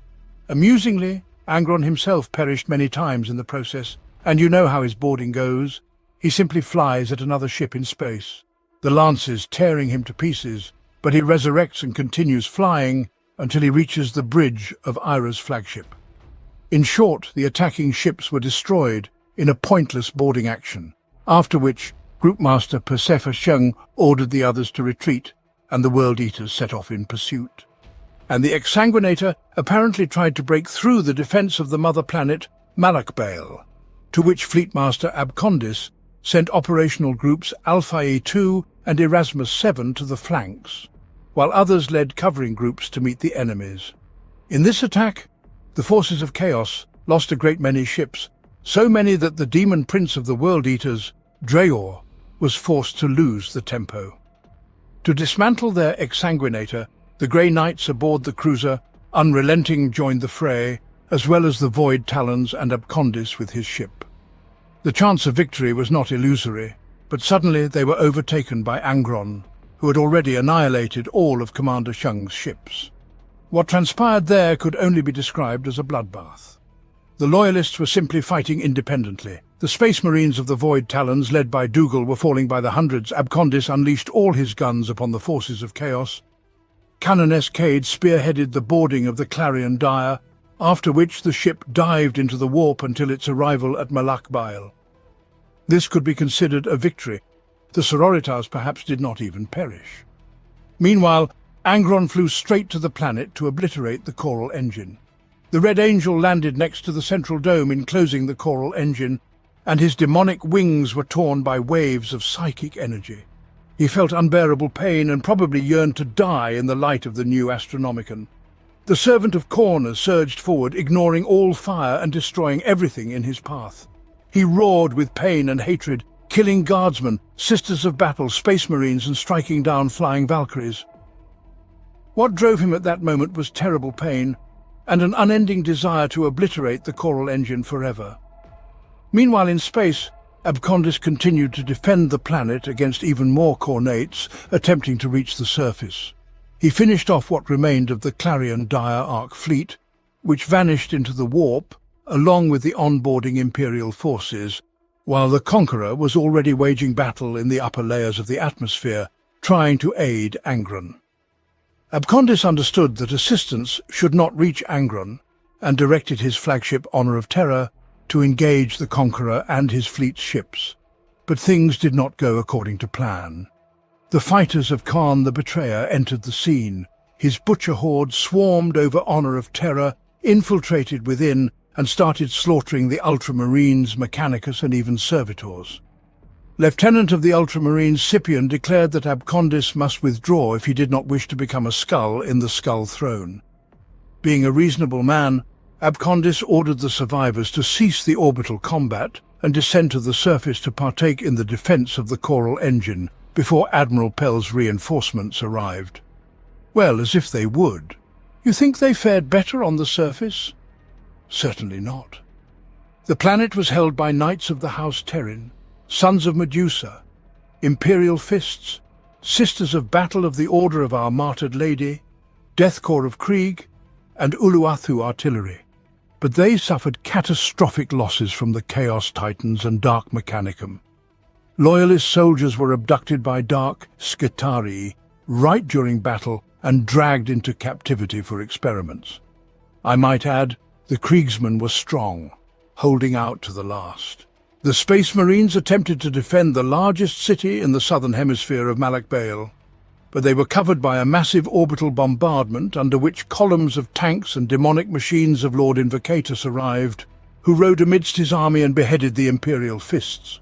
Amusingly, Angron himself perished many times in the process, And you know how his boarding goes. He simply flies at another ship in space, the lances tearing him to pieces, but he resurrects and continues flying until he reaches the bridge of Ira's flagship. In short, the attacking ships were destroyed in a pointless boarding action, after which Groupmaster Persephone ordered the others to retreat, and the World Eaters set off in pursuit. And the Exsanguinator apparently tried to break through the defense of the mother planet Malakbael, to which Fleetmaster Abcondis sent operational groups Alpha 2 and Erasmus 7 to the flanks, while others led covering groups to meet the enemies. In this attack, the forces of Chaos lost a great many ships, so many that the demon prince of the World Eaters, Dreor, was forced to lose the tempo. To dismantle their Exsanguinator, the Grey Knights aboard the cruiser Unrelenting joined the fray, as well as the Void Talons and Abcondis with his ship. The chance of victory was not illusory, but suddenly they were overtaken by Angron, who had already annihilated all of Commander Shung's ships. What transpired there could only be described as a bloodbath. The Loyalists were simply fighting independently. The Space Marines of the Void Talons, led by Dougal, were falling by the hundreds. Abcondis unleashed all his guns upon the forces of Chaos. Canoness Cade spearheaded the boarding of the Clarion Dire, after which the ship dived into the warp until its arrival at Malakbael. This could be considered a victory. The Sororitas perhaps did not even perish. Meanwhile, Angron flew straight to the planet to obliterate the Choral Engine. The Red Angel landed next to the central dome enclosing the Choral Engine, and his demonic wings were torn by waves of psychic energy. He felt unbearable pain and probably yearned to die in the light of the new Astronomicon. The Servant of Corner surged forward, ignoring all fire and destroying everything in his path. He roared with pain and hatred, killing guardsmen, Sisters of Battle, Space Marines, and striking down flying Valkyries. What drove him at that moment was terrible pain and an unending desire to obliterate the Choral Engine forever. Meanwhile, in space, Abcondis continued to defend the planet against even more Khornates attempting to reach the surface. He finished off what remained of the Clarion Dire Ark fleet, which vanished into the warp along with the onboarding Imperial forces, while the Conqueror was already waging battle in the upper layers of the atmosphere, trying to aid Angron. Abcondis understood that assistance should not reach Angron and directed his flagship Honor of Terror to engage the Conqueror and his fleet's ships. But things did not go according to plan. The fighters of Khan the Betrayer entered the scene. His butcher horde swarmed over Honor of Terror, infiltrated within, and started slaughtering the Ultramarines, Mechanicus, and even Servitors. Lieutenant of the Ultramarines Scipion declared that Abcondis must withdraw if he did not wish to become a skull in the Skull Throne. Being a reasonable man, Abcondis ordered the survivors to cease the orbital combat and descend to the surface to partake in the defense of the Choral Engine before Admiral Pell's reinforcements arrived. Well, as if they would. You think they fared better on the surface? Certainly not. The planet was held by Knights of the House Terran, Sons of Medusa, Imperial Fists, Sisters of Battle of the Order of Our Martyred Lady, Death Corps of Krieg, and Uluwathu Artillery. But they suffered catastrophic losses from the Chaos Titans and Dark Mechanicum. Loyalist soldiers were abducted by Dark Skitarii right during battle and dragged into captivity for experiments. I might add, the Kriegsmen were strong, holding out to the last. The Space Marines attempted to defend the largest city in the southern hemisphere of Malakbael, but they were covered by a massive orbital bombardment under which columns of tanks and demonic machines of Lord Invocatus arrived, who rode amidst his army and beheaded the Imperial Fists.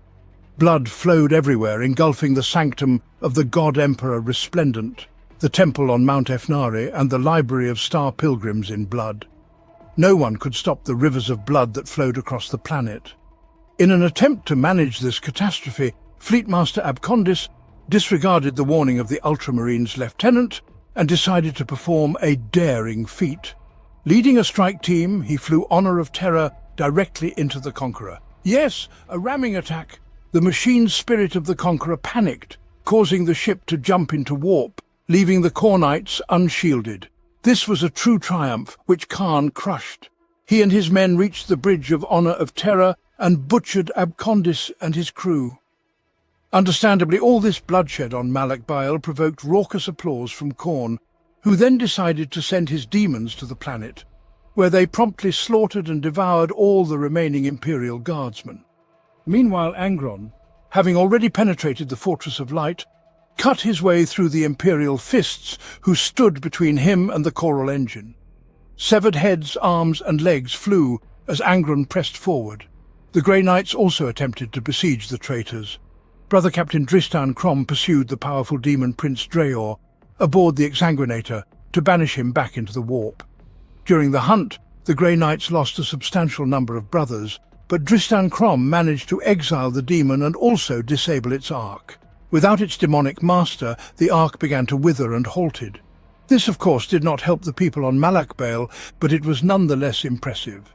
Blood flowed everywhere, engulfing the sanctum of the God Emperor Resplendent, the temple on Mount Efnari, and the library of star pilgrims in blood. No one could stop the rivers of blood that flowed across the planet. In an attempt to manage this catastrophe, Fleetmaster Abcondis disregarded the warning of the Ultramarines lieutenant and decided to perform a daring feat. Leading a strike team, he flew Honor of Terror directly into the Conqueror. Yes, a ramming attack. The machine spirit of the Conqueror panicked, causing the ship to jump into warp, leaving the Khornites unshielded. This was a true triumph, which Khan crushed. He and his men reached the Bridge of Honor of Terror and butchered Abcondis and his crew. Understandably, all this bloodshed on Malak Baal provoked raucous applause from Khorne, who then decided to send his demons to the planet, where they promptly slaughtered and devoured all the remaining Imperial guardsmen. Meanwhile, Angron, having already penetrated the Fortress of Light, cut his way through the Imperial fists who stood between him and the Choral Engine. Severed heads, arms and legs flew as Angron pressed forward. The Grey Knights also attempted to besiege the traitors. Brother Captain Dristan Crom pursued the powerful demon Prince Dreor aboard the Exsanguinator to banish him back into the warp. During the hunt, the Grey Knights lost a substantial number of brothers, but Dristan Crom managed to exile the demon and also disable its Ark. Without its demonic master, the Ark began to wither and halted. This, of course, did not help the people on Malak Baal, but it was nonetheless impressive.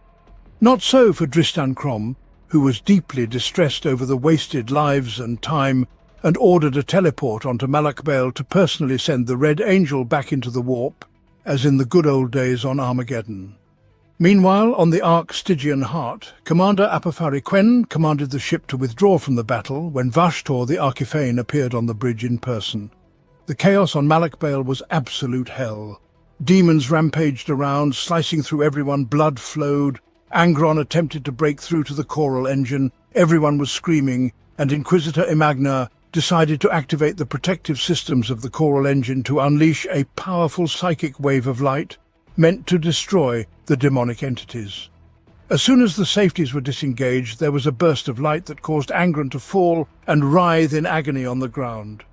Not so for Dristan Crom, who was deeply distressed over the wasted lives and time, and ordered a teleport onto Malak Baal to personally send the Red Angel back into the warp, as in the good old days on Armageddon. Meanwhile, on the Ark Stygian Heart, Commander Apophari Quen commanded the ship to withdraw from the battle when Vashtor the Archiphane appeared on the bridge in person. The chaos on Malak Baal was absolute hell. Demons rampaged around, slicing through everyone, blood flowed. Angron attempted to break through to the Choral Engine, everyone was screaming, and Inquisitor Imagna decided to activate the protective systems of the Choral Engine to unleash a powerful psychic wave of light, meant to destroy the demonic entities. As soon as the safeties were disengaged, there was a burst of light that caused Angron to fall and writhe in agony on the ground.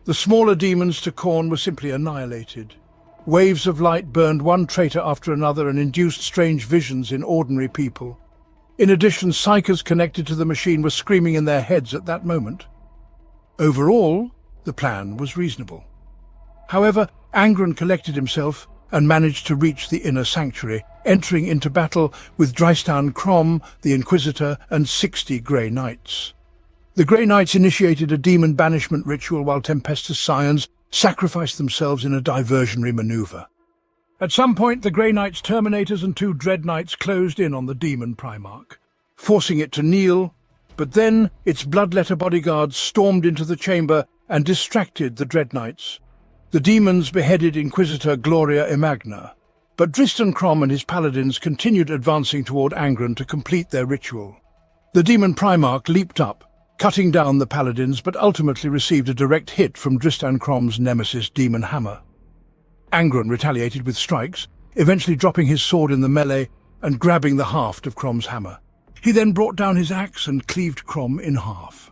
The smaller demons to Khorne were simply annihilated. Waves of light burned one traitor after another and induced strange visions in ordinary people. In addition, psychers connected to the machine were screaming in their heads at that moment. Overall, the plan was reasonable. However, Angron collected himself and managed to reach the inner sanctuary, entering into battle with Dristan Crom, the Inquisitor, and 60 Grey Knights. The Grey Knights initiated a demon banishment ritual while Tempestus Scions sacrificed themselves in a diversionary maneuver. At some point, the Grey Knights' Terminators and 2 Dread Knights closed in on the demon Primarch, forcing it to kneel, but then its bloodletter bodyguards stormed into the chamber and distracted the Dread Knights. The demons beheaded Inquisitor Gloria Imagna, but Dristan Crom and his paladins continued advancing toward Angron to complete their ritual. The demon Primarch leaped up, cutting down the paladins, but ultimately received a direct hit from Dristan Crom's nemesis Demon Hammer. Angron retaliated with strikes, eventually dropping his sword in the melee and grabbing the haft of Crom's hammer. He then brought down his axe and cleaved Crom in half.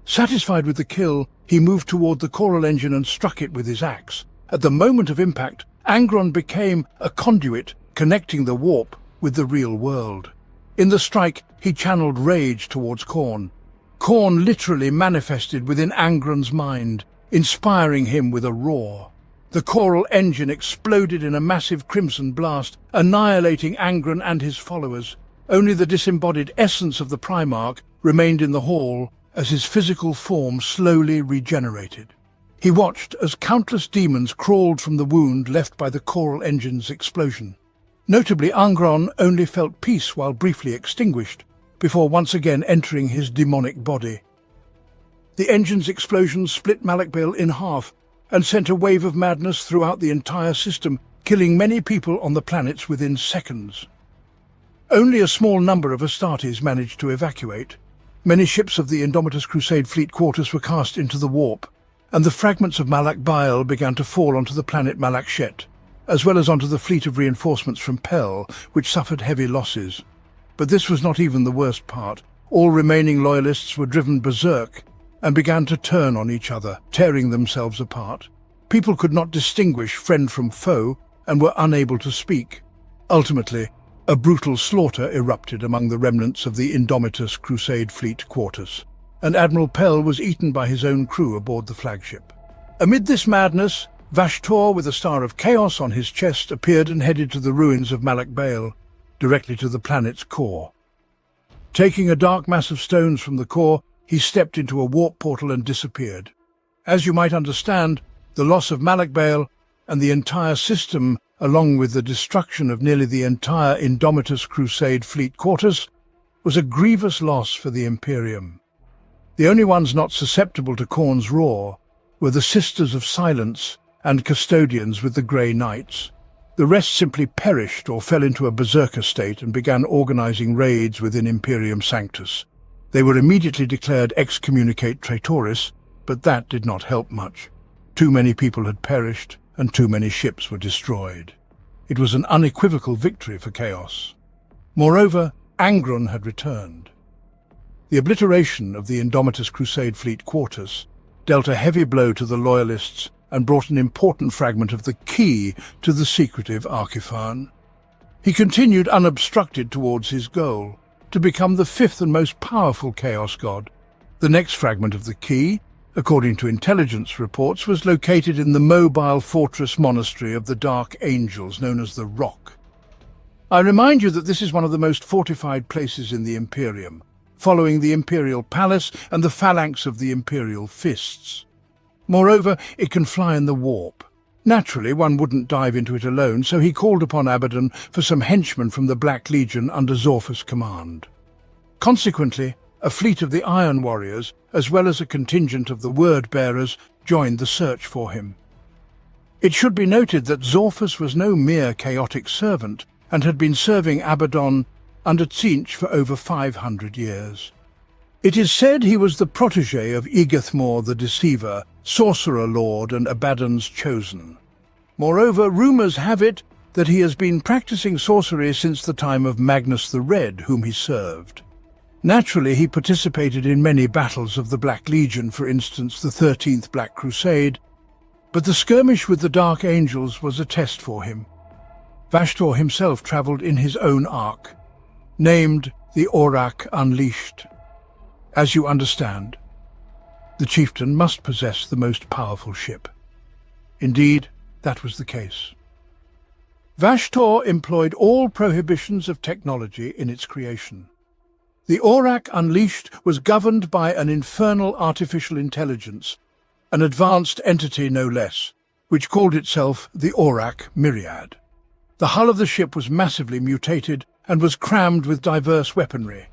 Satisfied with the kill, he moved toward the Choral Engine and struck it with his axe. At the moment of impact, Angron became a conduit connecting the warp with the real world. In the strike, he channeled rage towards Khorne. Khorne literally manifested within Angron's mind, inspiring him with a roar. The Choral Engine exploded in a massive crimson blast, annihilating Angron and his followers. Only the disembodied essence of the Primarch remained in the hall as his physical form slowly regenerated. He watched as countless demons crawled from the wound left by the Choral Engine's explosion. Notably, Angron only felt peace while briefly extinguished, before once again entering his demonic body. The engine's explosion split Malak Baal in half and sent a wave of madness throughout the entire system, killing many people on the planets within seconds. Only a small number of Astartes managed to evacuate. Many ships of the Indomitus Crusade fleet quarters were cast into the warp, and the fragments of Malak Baal began to fall onto the planet Malak Shet, as well as onto the fleet of reinforcements from Pel, which suffered heavy losses. But this was not even the worst part. All remaining loyalists were driven berserk and began to turn on each other, tearing themselves apart. People could not distinguish friend from foe and were unable to speak. Ultimately, a brutal slaughter erupted among the remnants of the Indomitus Crusade fleet quarters, and Admiral Pel was eaten by his own crew aboard the flagship. Amid this madness, Vashtor, with a star of chaos on his chest, appeared and headed to the ruins of Malak Baal, directly to the planet's core. Taking a dark mass of stones from the core, he stepped into a warp portal and disappeared. As you might understand, the loss of Malak Baal and the entire system, along with the destruction of nearly the entire Indomitus Crusade fleet quarters, was a grievous loss for the Imperium. The only ones not susceptible to Khorne's roar were the Sisters of Silence and custodians with the Grey Knights. The rest simply perished or fell into a berserker state and began organizing raids within Imperium Sanctus. They were immediately declared excommunicate traitoris, but that did not help much. Too many people had perished, and too many ships were destroyed. It was an unequivocal victory for Chaos. Moreover, Angron had returned. The obliteration of the Indomitus Crusade fleet Quartus dealt a heavy blow to the Loyalists and brought an important fragment of the key to the secretive Archiphan. He continued unobstructed towards his goal, to become the fifth and most powerful Chaos God. The next fragment of the key, according to intelligence reports, was located in the mobile fortress monastery of the Dark Angels, known as the Rock. I remind you that this is one of the most fortified places in the Imperium, following the Imperial Palace and the phalanx of the Imperial Fists. Moreover, it can fly in the warp. Naturally, one wouldn't dive into it alone, so he called upon Abaddon for some henchmen from the Black Legion under Zorfa's command. Consequently, a fleet of the Iron Warriors, as well as a contingent of the Word-Bearers, joined the search for him. It should be noted that Zorfus was no mere chaotic servant and had been serving Abaddon under Tzeentch for over 500 years. It is said he was the protégé of Egethmor the Deceiver, Sorcerer Lord and Abaddon's Chosen. Moreover, rumours have it that he has been practicing sorcery since the time of Magnus the Red, whom he served. Naturally, he participated in many battles of the Black Legion, for instance the 13th Black Crusade, but the skirmish with the Dark Angels was a test for him. Vashtor himself travelled in his own ark, named the Aurak Unleashed. As you understand, the chieftain must possess the most powerful ship. Indeed, that was the case. Vashtor employed all prohibitions of technology in its creation. The Aurak Unleashed was governed by an infernal artificial intelligence, an advanced entity no less, which called itself the Aurak Myriad. The hull of the ship was massively mutated and was crammed with diverse weaponry.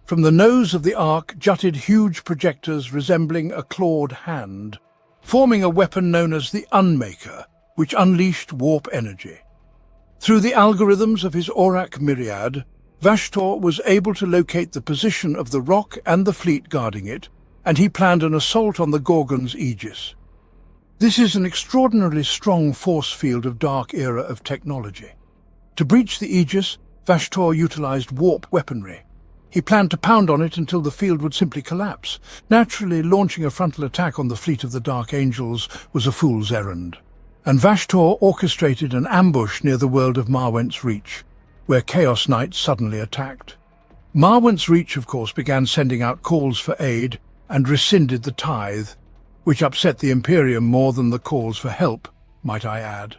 From the nose of the Ark jutted huge projectors resembling a clawed hand, forming a weapon known as the Unmaker, which unleashed warp energy. Through the algorithms of his Aurak Myriad, Vashtor was able to locate the position of the rock and the fleet guarding it, and he planned an assault on the Gorgon's Aegis. This is an extraordinarily strong force field of Dark Era of technology. To breach the Aegis, Vashtor utilized warp weaponry. He planned to pound on it until the field would simply collapse. Naturally, launching a frontal attack on the fleet of the Dark Angels was a fool's errand. And Vashtor orchestrated an ambush near the world of Marwent's Reach, where Chaos Knights suddenly attacked. Marwent's Reach, of course, began sending out calls for aid and rescinded the tithe, which upset the Imperium more than the calls for help, might I add.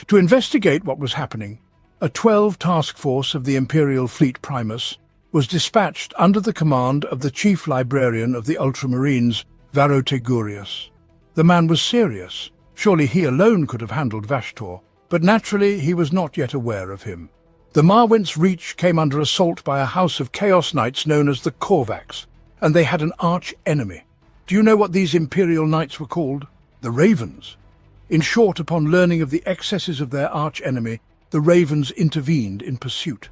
To investigate what was happening, a 12 task force of the Imperial Fleet Primus was dispatched under the command of the chief librarian of the Ultramarines, Varro Tegurius. The man was serious. Surely he alone could have handled Vashtor, but naturally he was not yet aware of him. The Marwent's Reach came under assault by a house of Chaos Knights known as the Korvax, and they had an arch-enemy. Do you know what these Imperial Knights were called? The Ravens. In short, upon learning of the excesses of their arch-enemy, the Ravens intervened in pursuit.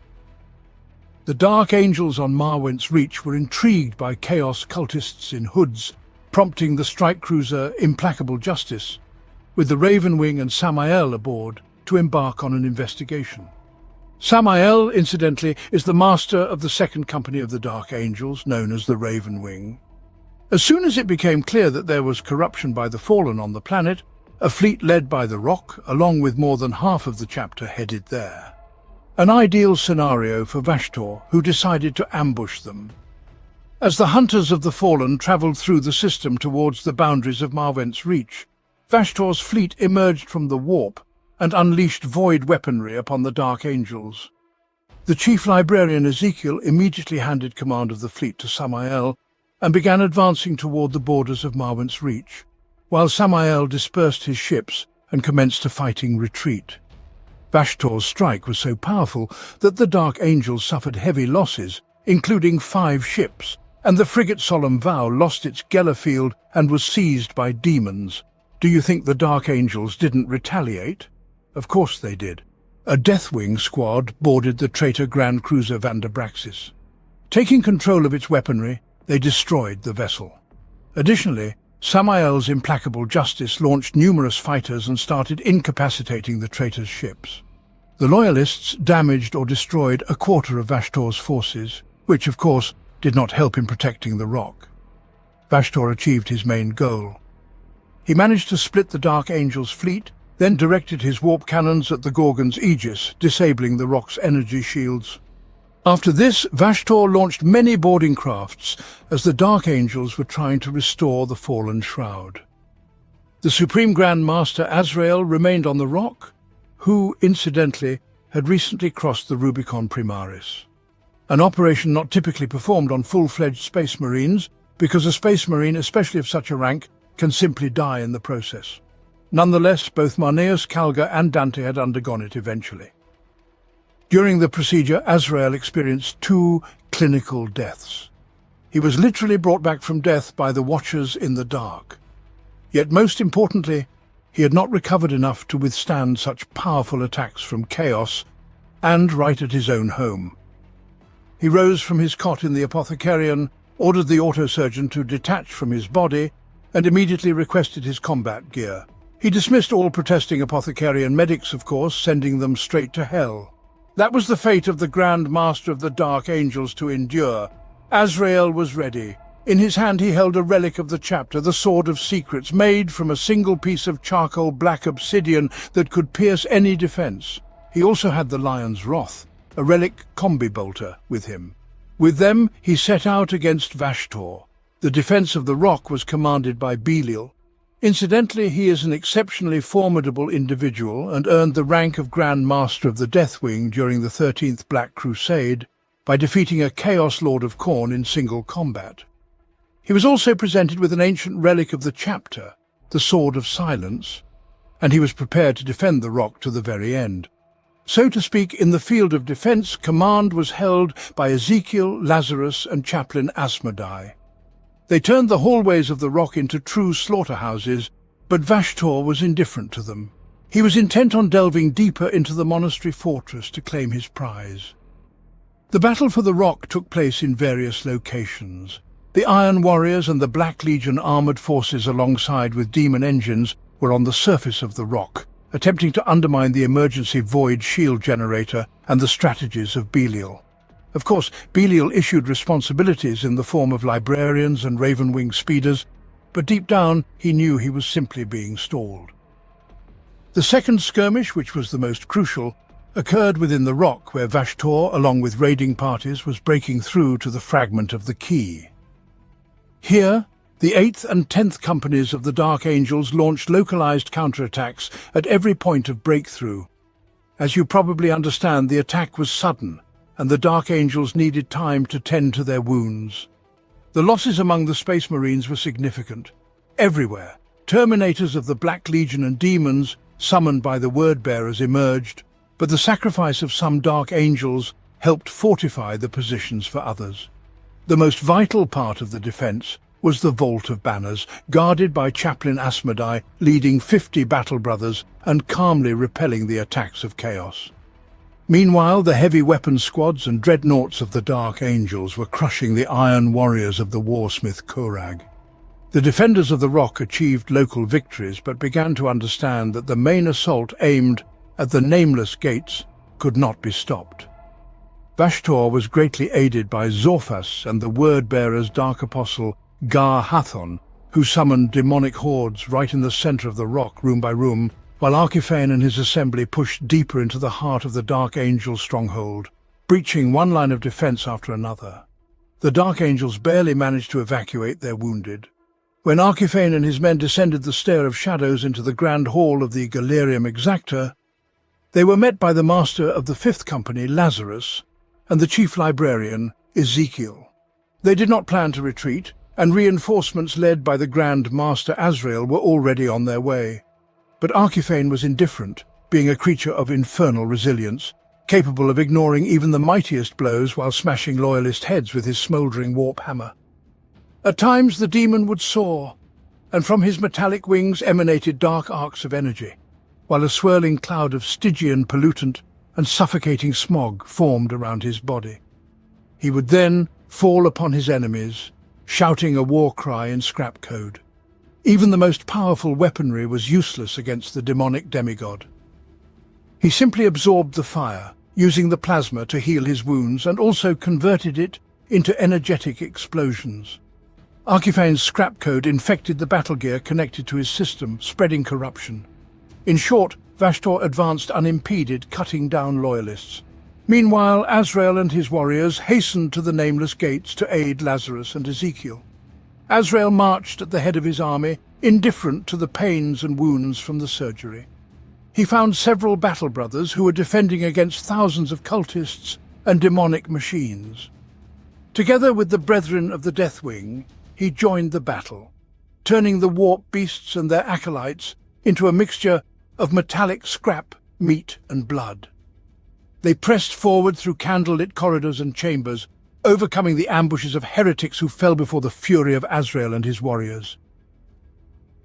The Dark Angels on Marwent's Reach were intrigued by Chaos cultists in hoods, prompting the strike cruiser Implacable Justice, with the Raven Wing and Samael aboard, to embark on an investigation. Samael, incidentally, is the master of the second company of the Dark Angels, known as the Raven Wing. As soon as it became clear that there was corruption by the Fallen on the planet, a fleet led by the Rock, along with more than half of the chapter, headed there. An ideal scenario for Vashtor, who decided to ambush them. As the Hunters of the Fallen travelled through the system towards the boundaries of Marwent's Reach, Vashtor's fleet emerged from the warp and unleashed void weaponry upon the Dark Angels. The chief librarian Ezekiel immediately handed command of the fleet to Samael and began advancing toward the borders of Marwent's Reach, while Samael dispersed his ships and commenced a fighting retreat. Vashtor's strike was so powerful that the Dark Angels suffered heavy losses including 5 ships, and the frigate Solemn Vow lost its Geller field and was seized by demons. Do you think the Dark Angels didn't retaliate? Of course they did. A Deathwing squad boarded the traitor Grand Cruiser Vanderbraxis. Taking control of its weaponry, they destroyed the vessel. Additionally, Samael's implacable justice launched numerous fighters and started incapacitating the traitor's ships. The Loyalists damaged or destroyed a quarter of Vashtor's forces, which, of course, did not help in protecting the rock. Vashtor achieved his main goal. He managed to split the Dark Angel's fleet, then directed his warp cannons at the Gorgon's aegis, disabling the rock's energy shields. After this, Vashtor launched many boarding crafts as the Dark Angels were trying to restore the fallen shroud. The Supreme Grand Master Azrael remained on the rock, who, incidentally, had recently crossed the Rubicon Primaris. An operation not typically performed on full-fledged Space Marines, because a Space Marine, especially of such a rank, can simply die in the process. Nonetheless, both Marneus, Calga and Dante had undergone it eventually. During the procedure, Azrael experienced 2 clinical deaths. He was literally brought back from death by the Watchers in the dark. Yet most importantly, he had not recovered enough to withstand such powerful attacks from Chaos, and right at his own home. He rose from his cot in the Apothecarian, ordered the autosurgeon to detach from his body, and immediately requested his combat gear. He dismissed all protesting Apothecarian medics, of course, sending them straight to hell. That was the fate of the Grand Master of the Dark Angels to endure. Azrael was ready. In his hand he held a relic of the chapter, the Sword of Secrets, made from a single piece of charcoal black obsidian that could pierce any defense. He also had the Lion's Wrath, a relic combi bolter, with him. With them he set out against Vashtor. The defense of the rock was commanded by Belial. Incidentally, he is an exceptionally formidable individual and earned the rank of Grand Master of the Deathwing during the 13th Black Crusade by defeating a Chaos Lord of Khorne in single combat. He was also presented with an ancient relic of the chapter, the Sword of Silence, and he was prepared to defend the rock to the very end. So to speak, in the field of defense, command was held by Ezekiel, Lazarus, and Chaplain Asmodai. They turned the hallways of the rock into true slaughterhouses, but Vashtor was indifferent to them. He was intent on delving deeper into the monastery fortress to claim his prize. The battle for the rock took place in various locations. The Iron Warriors and the Black Legion armoured forces alongside with demon engines were on the surface of the rock, attempting to undermine the emergency void shield generator and the strategies of Belial. Of course, Belial issued responsibilities in the form of librarians and Ravenwing speeders, but deep down he knew he was simply being stalled. The second skirmish, which was the most crucial, occurred within the rock where Vashtor, along with raiding parties, was breaking through to the fragment of the key. Here, the 8th and 10th Companies of the Dark Angels launched localized counterattacks at every point of breakthrough. As you probably understand, the attack was sudden, and the Dark Angels needed time to tend to their wounds. The losses among the Space Marines were significant. Everywhere, Terminators of the Black Legion and demons, summoned by the Word-Bearers, emerged, but the sacrifice of some Dark Angels helped fortify the positions for others. The most vital part of the defense was the Vault of Banners, guarded by Chaplain Asmodai, leading 50 battle brothers and calmly repelling the attacks of Chaos. Meanwhile, the heavy weapon squads and dreadnoughts of the Dark Angels were crushing the Iron Warriors of the Warsmith Korag. The defenders of the rock achieved local victories, but began to understand that the main assault aimed at the Nameless Gates could not be stopped. Vashtor was greatly aided by Zorphas and the Word-Bearer's Dark Apostle Gar Hathon, who summoned demonic hordes right in the center of the rock, room by room, while Archiphane and his assembly pushed deeper into the heart of the Dark Angel stronghold, breaching one line of defense after another. The Dark Angels barely managed to evacuate their wounded. When Archiphane and his men descended the Stair of Shadows into the Grand Hall of the Galerium Exacta, they were met by the Master of the 5th Company, Lazarus, and the Chief Librarian, Ezekiel. They did not plan to retreat, and reinforcements led by the Grand Master Azrael were already on their way. But Archiphane was indifferent, being a creature of infernal resilience. capable of ignoring even the mightiest blows while smashing loyalist heads with his smouldering warp hammer. At times the demon would soar, and from his metallic wings emanated dark arcs of energy, while a swirling cloud of Stygian pollutant and suffocating smog formed around his body. He would then fall upon his enemies, shouting a war cry in scrap code. Even the most powerful weaponry was useless against the demonic demigod. He simply absorbed the fire, using the plasma to heal his wounds, and also converted it into energetic explosions. Archiphane's scrap code infected the battle gear connected to his system, spreading corruption. In short, Vashtor advanced unimpeded, cutting down loyalists. Meanwhile, Azrael and his warriors hastened to the nameless gates to aid Lazarus and Ezekiel. Azrael marched at the head of his army, indifferent to the pains and wounds from the surgery. He found several battle brothers who were defending against thousands of cultists and demonic machines. Together with the brethren of the Deathwing, he joined the battle, turning the warp beasts and their acolytes into a mixture of metallic scrap, meat and blood. They pressed forward through candlelit corridors and chambers, overcoming the ambushes of heretics who fell before the fury of Azrael and his warriors.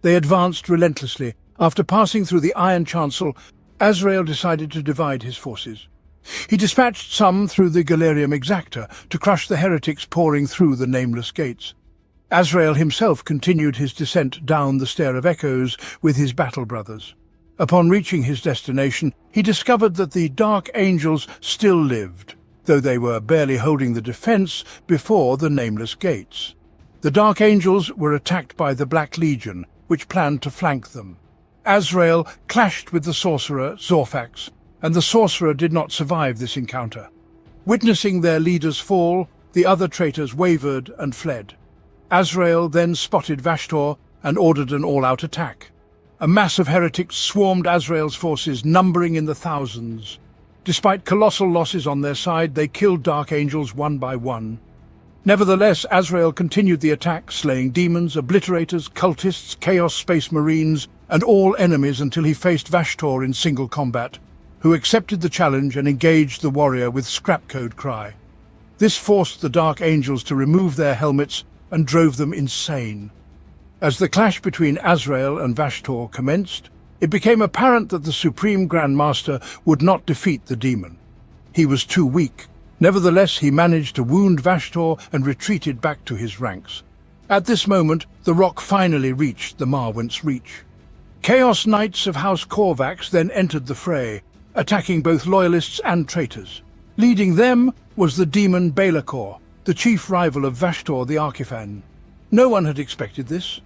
They advanced relentlessly. After passing through the Iron Chancel, Azrael decided to divide his forces. He dispatched some through the Galerium Exacta to crush the heretics pouring through the nameless gates. Azrael himself continued his descent down the Stair of Echoes with his battle brothers. Upon reaching his destination, he discovered that the Dark Angels still lived, though they were barely holding the defense before the nameless gates. The Dark Angels were attacked by the Black Legion, which planned to flank them. Azrael clashed with the sorcerer Zorfax, and the sorcerer did not survive this encounter. Witnessing their leader's fall, the other traitors wavered and fled. Azrael then spotted Vashtor and ordered an all-out attack. A mass of heretics swarmed Azrael's forces, numbering in the thousands. Despite colossal losses on their side, they killed Dark Angels one by one. Nevertheless, Azrael continued the attack, slaying demons, obliterators, cultists, Chaos Space Marines, and all enemies until he faced Vashtor in single combat, who accepted the challenge and engaged the warrior with scrap code cry. This forced the Dark Angels to remove their helmets and drove them insane. As the clash between Azrael and Vashtor commenced, it became apparent that the Supreme Grand Master would not defeat the demon. He was too weak. Nevertheless, he managed to wound Vashtor and retreated back to his ranks. At this moment, the rock finally reached the Marwent's reach. Chaos Knights of House Korvax then entered the fray, attacking both loyalists and traitors. Leading them was the demon Belacor, the chief rival of Vashtor the Archiphan. No one had expected this.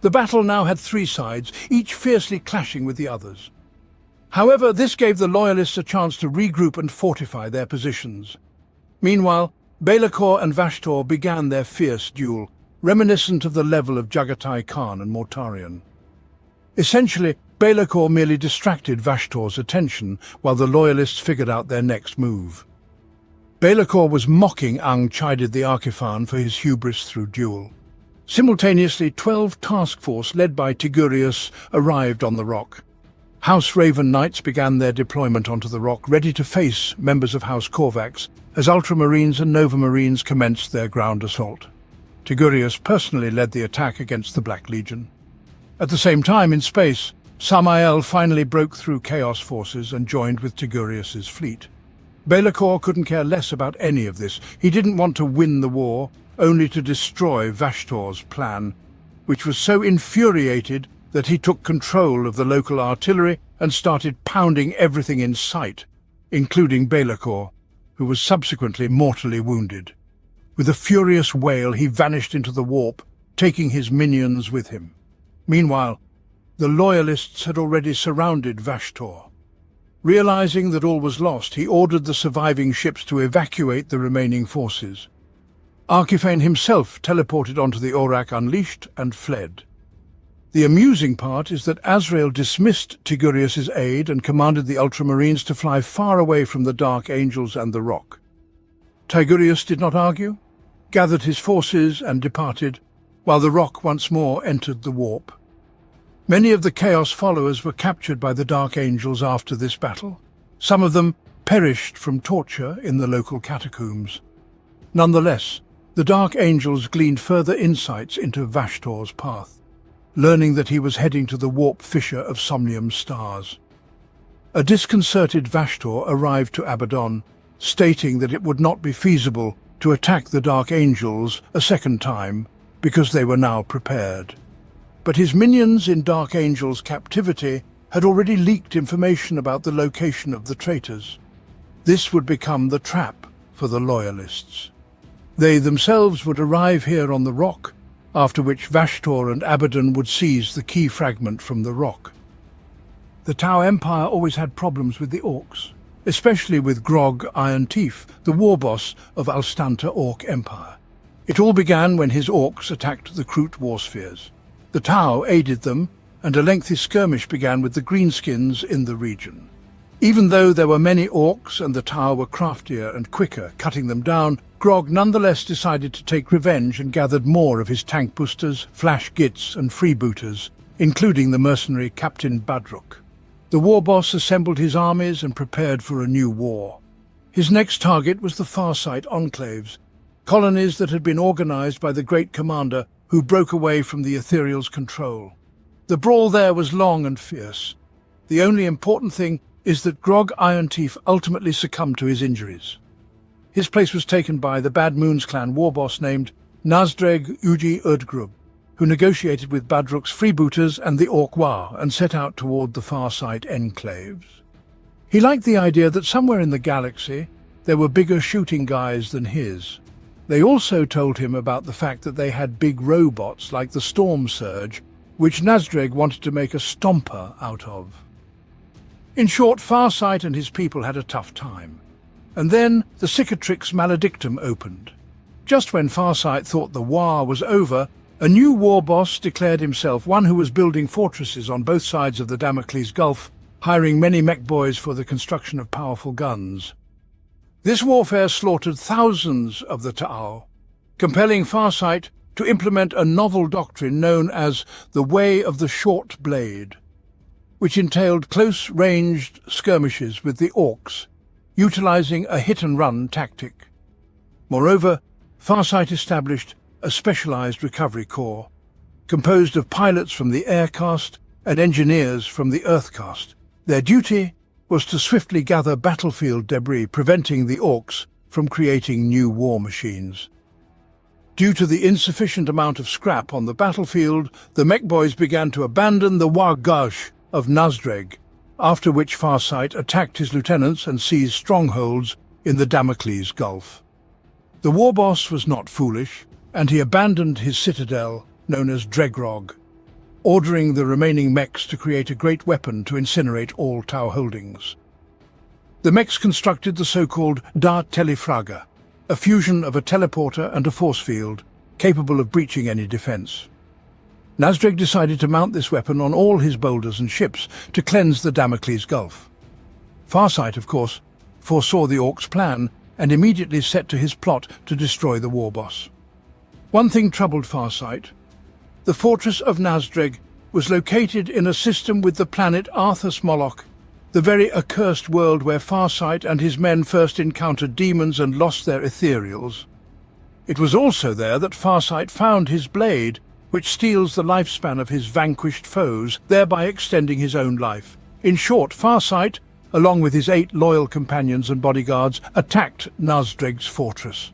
The battle now had three sides, each fiercely clashing with the others. However, this gave the Loyalists a chance to regroup and fortify their positions. Meanwhile, Belacor and Vashtor began their fierce duel, reminiscent of the level of Jagatai Khan and Mortarion. Essentially, Belacor merely distracted Vashtor's attention while the Loyalists figured out their next move. Belacor was mocking Ang chided the Archiphan for his hubris through duel. Simultaneously, 12 task force led by Tigurius arrived on the rock. House Raven Knights began their deployment onto the rock, ready to face members of House Korvax, as Ultramarines and Nova Marines commenced their ground assault. Tigurius personally led the attack against the Black Legion. At the same time, in space, Samael finally broke through Chaos forces and joined with Tigurius's fleet. Belacor couldn't care less about any of this. He didn't want to win the war, only to destroy Vashtor's plan, which was so infuriated that he took control of the local artillery and started pounding everything in sight, including Belacor, who was subsequently mortally wounded. With a furious wail, he vanished into the warp, taking his minions with him. Meanwhile, the Loyalists had already surrounded Vashtor. Realizing that all was lost, he ordered the surviving ships to evacuate the remaining forces. Archiphane himself teleported onto the Aurak Unleashed and fled. The amusing part is that Azrael dismissed Tigurius's aid and commanded the Ultramarines to fly far away from the Dark Angels and the Rock. Tigurius did not argue, gathered his forces and departed, while the Rock once more entered the warp. Many of the Chaos followers were captured by the Dark Angels after this battle. Some of them perished from torture in the local catacombs. Nonetheless, the Dark Angels gleaned further insights into Vashtor's path, learning that he was heading to the warp fissure of Somnium's stars. A disconcerted Vashtor arrived to Abaddon, stating that it would not be feasible to attack the Dark Angels a second time because they were now prepared. But his minions in Dark Angel's captivity had already leaked information about the location of the traitors. This would become the trap for the Loyalists. They themselves would arrive here on the rock, after which Vashtor and Abaddon would seize the key fragment from the rock. The Tau Empire always had problems with the Orcs, especially with Grog Iron Teeth, the war boss of Alstanta Orc Empire. It all began when his Orcs attacked the Kroot warspheres. The Tau aided them, and a lengthy skirmish began with the Greenskins in the region. Even though there were many Orcs and the Tau were craftier and quicker, cutting them down, Grog nonetheless decided to take revenge and gathered more of his tank boosters, flash gits and freebooters, including the mercenary Captain Badruk. The war boss assembled his armies and prepared for a new war. His next target was the Farsight enclaves, colonies that had been organized by the Great Commander who broke away from the Ethereal's control. The brawl there was long and fierce. The only important thing is that Grog Ironteeth ultimately succumbed to his injuries. His place was taken by the Bad Moons clan war boss named Nazdreg Uji Urdgrub, who negotiated with Badruk's freebooters and the Orc-Wa and set out toward the Farsight enclaves. He liked the idea that somewhere in the galaxy there were bigger shooting guys than his. They also told him about the fact that they had big robots like the Storm Surge, which Nazdreg wanted to make a stomper out of. In short, Farsight and his people had a tough time. And then the Cicatrix Maledictum opened. Just when Farsight thought the war was over, a new war boss declared himself one who was building fortresses on both sides of the Damocles Gulf, hiring many mech boys for the construction of powerful guns. This warfare slaughtered thousands of the Tau, compelling Farsight to implement a novel doctrine known as the Way of the Short Blade, which entailed close-ranged skirmishes with the Orcs, utilizing a hit-and-run tactic. Moreover, Farsight established a specialized recovery corps, composed of pilots from the air caste and engineers from the earth caste. Their duty was to swiftly gather battlefield debris, preventing the Orcs from creating new war machines. Due to the insufficient amount of scrap on the battlefield, the mech boys began to abandon the Wargash of Nazdreg, after which Farsight attacked his lieutenants and seized strongholds in the Damocles Gulf. The war boss was not foolish, and he abandoned his citadel, known as Dregrog, ordering the remaining mechs to create a great weapon to incinerate all Tau holdings. The mechs constructed the so-called Da Telefraga, a fusion of a teleporter and a force field, capable of breaching any defense. Nazdreg decided to mount this weapon on all his boulders and ships to cleanse the Damocles Gulf. Farsight, of course, foresaw the Orcs' plan and immediately set to his plot to destroy the war boss. One thing troubled Farsight. The fortress of Nazdreg was located in a system with the planet Arthas Moloch, the very accursed world where Farsight and his men first encountered demons and lost their ethereals. It was also there that Farsight found his blade, which steals the lifespan of his vanquished foes, thereby extending his own life. In short, Farsight, along with his 8 loyal companions and bodyguards, attacked Nazdreg's fortress.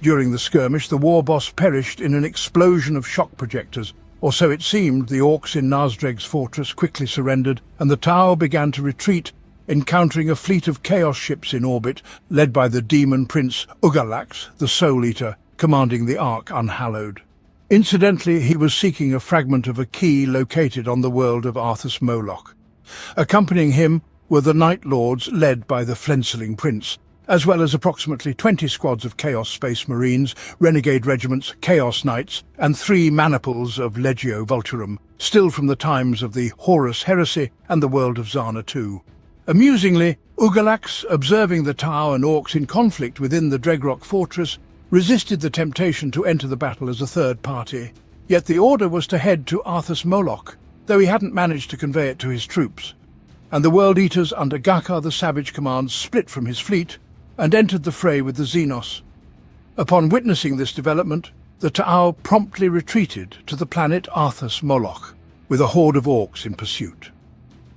During the skirmish, the war boss perished in an explosion of shock projectors, or so it seemed. The Orcs in Nazdreg's fortress quickly surrendered, and the Tau began to retreat, encountering a fleet of Chaos ships in orbit, led by the demon prince Ugalax, the Soul Eater, commanding the Ark Unhallowed. Incidentally, he was seeking a fragment of a key located on the world of Arthas Moloch. Accompanying him were the Night Lords led by the Flenseling Prince, as well as approximately 20 squads of Chaos Space Marines, Renegade Regiments, Chaos Knights, and 3 maniples of Legio Vulturum, still from the times of the Horus Heresy and the world of Zana II. Amusingly, Ugalax, observing the Tau and Orcs in conflict within the Dregrock fortress, resisted the temptation to enter the battle as a third party. Yet the order was to head to Arthas Moloch, though he hadn't managed to convey it to his troops. and the World Eaters under Gakar the Savage Command split from his fleet and entered the fray with the Xenos. Upon witnessing this development, the Ta'au promptly retreated to the planet Arthas Moloch, with a horde of orcs in pursuit.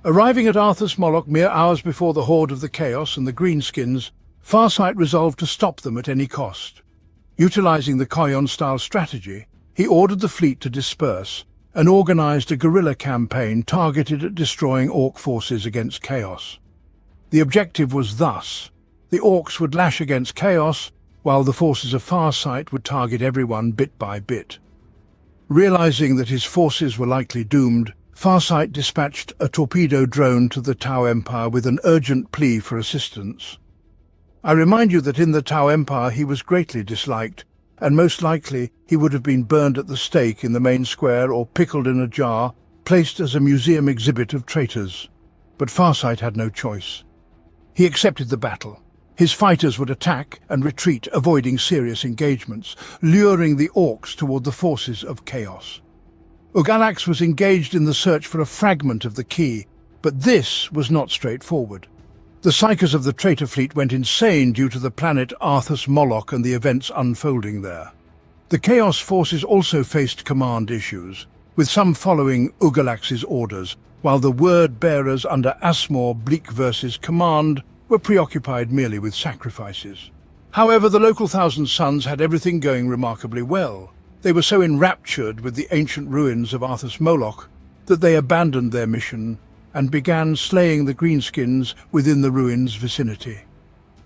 Arriving at Arthas Moloch mere hours before the horde of the Chaos and the Greenskins, Farsight resolved to stop them at any cost. Utilizing the Koyon-style strategy, he ordered the fleet to disperse and organized a guerrilla campaign targeted at destroying orc forces against Chaos. The objective was thus: the orcs would lash against Chaos, while the forces of Farsight would target everyone bit by bit. Realizing that his forces were likely doomed, Farsight dispatched a torpedo drone to the Tau Empire with an urgent plea for assistance. I remind you that in the Tau Empire he was greatly disliked, and most likely he would have been burned at the stake in the main square or pickled in a jar, placed as a museum exhibit of traitors. But Farsight had no choice. He accepted the battle. His fighters would attack and retreat, avoiding serious engagements, luring the orcs toward the forces of Chaos. Ugalax was engaged in the search for a fragment of the key, but this was not straightforward. The psychers of the traitor fleet went insane due to the planet Arthas Moloch and the events unfolding there. The Chaos forces also faced command issues, with some following Ugalax's orders, while the word-bearers under Asmor Bleakverse's command were preoccupied merely with sacrifices. However, the local Thousand Sons had everything going remarkably well. They were so enraptured with the ancient ruins of Arthas Moloch that they abandoned their mission and began slaying the Greenskins within the ruins' vicinity.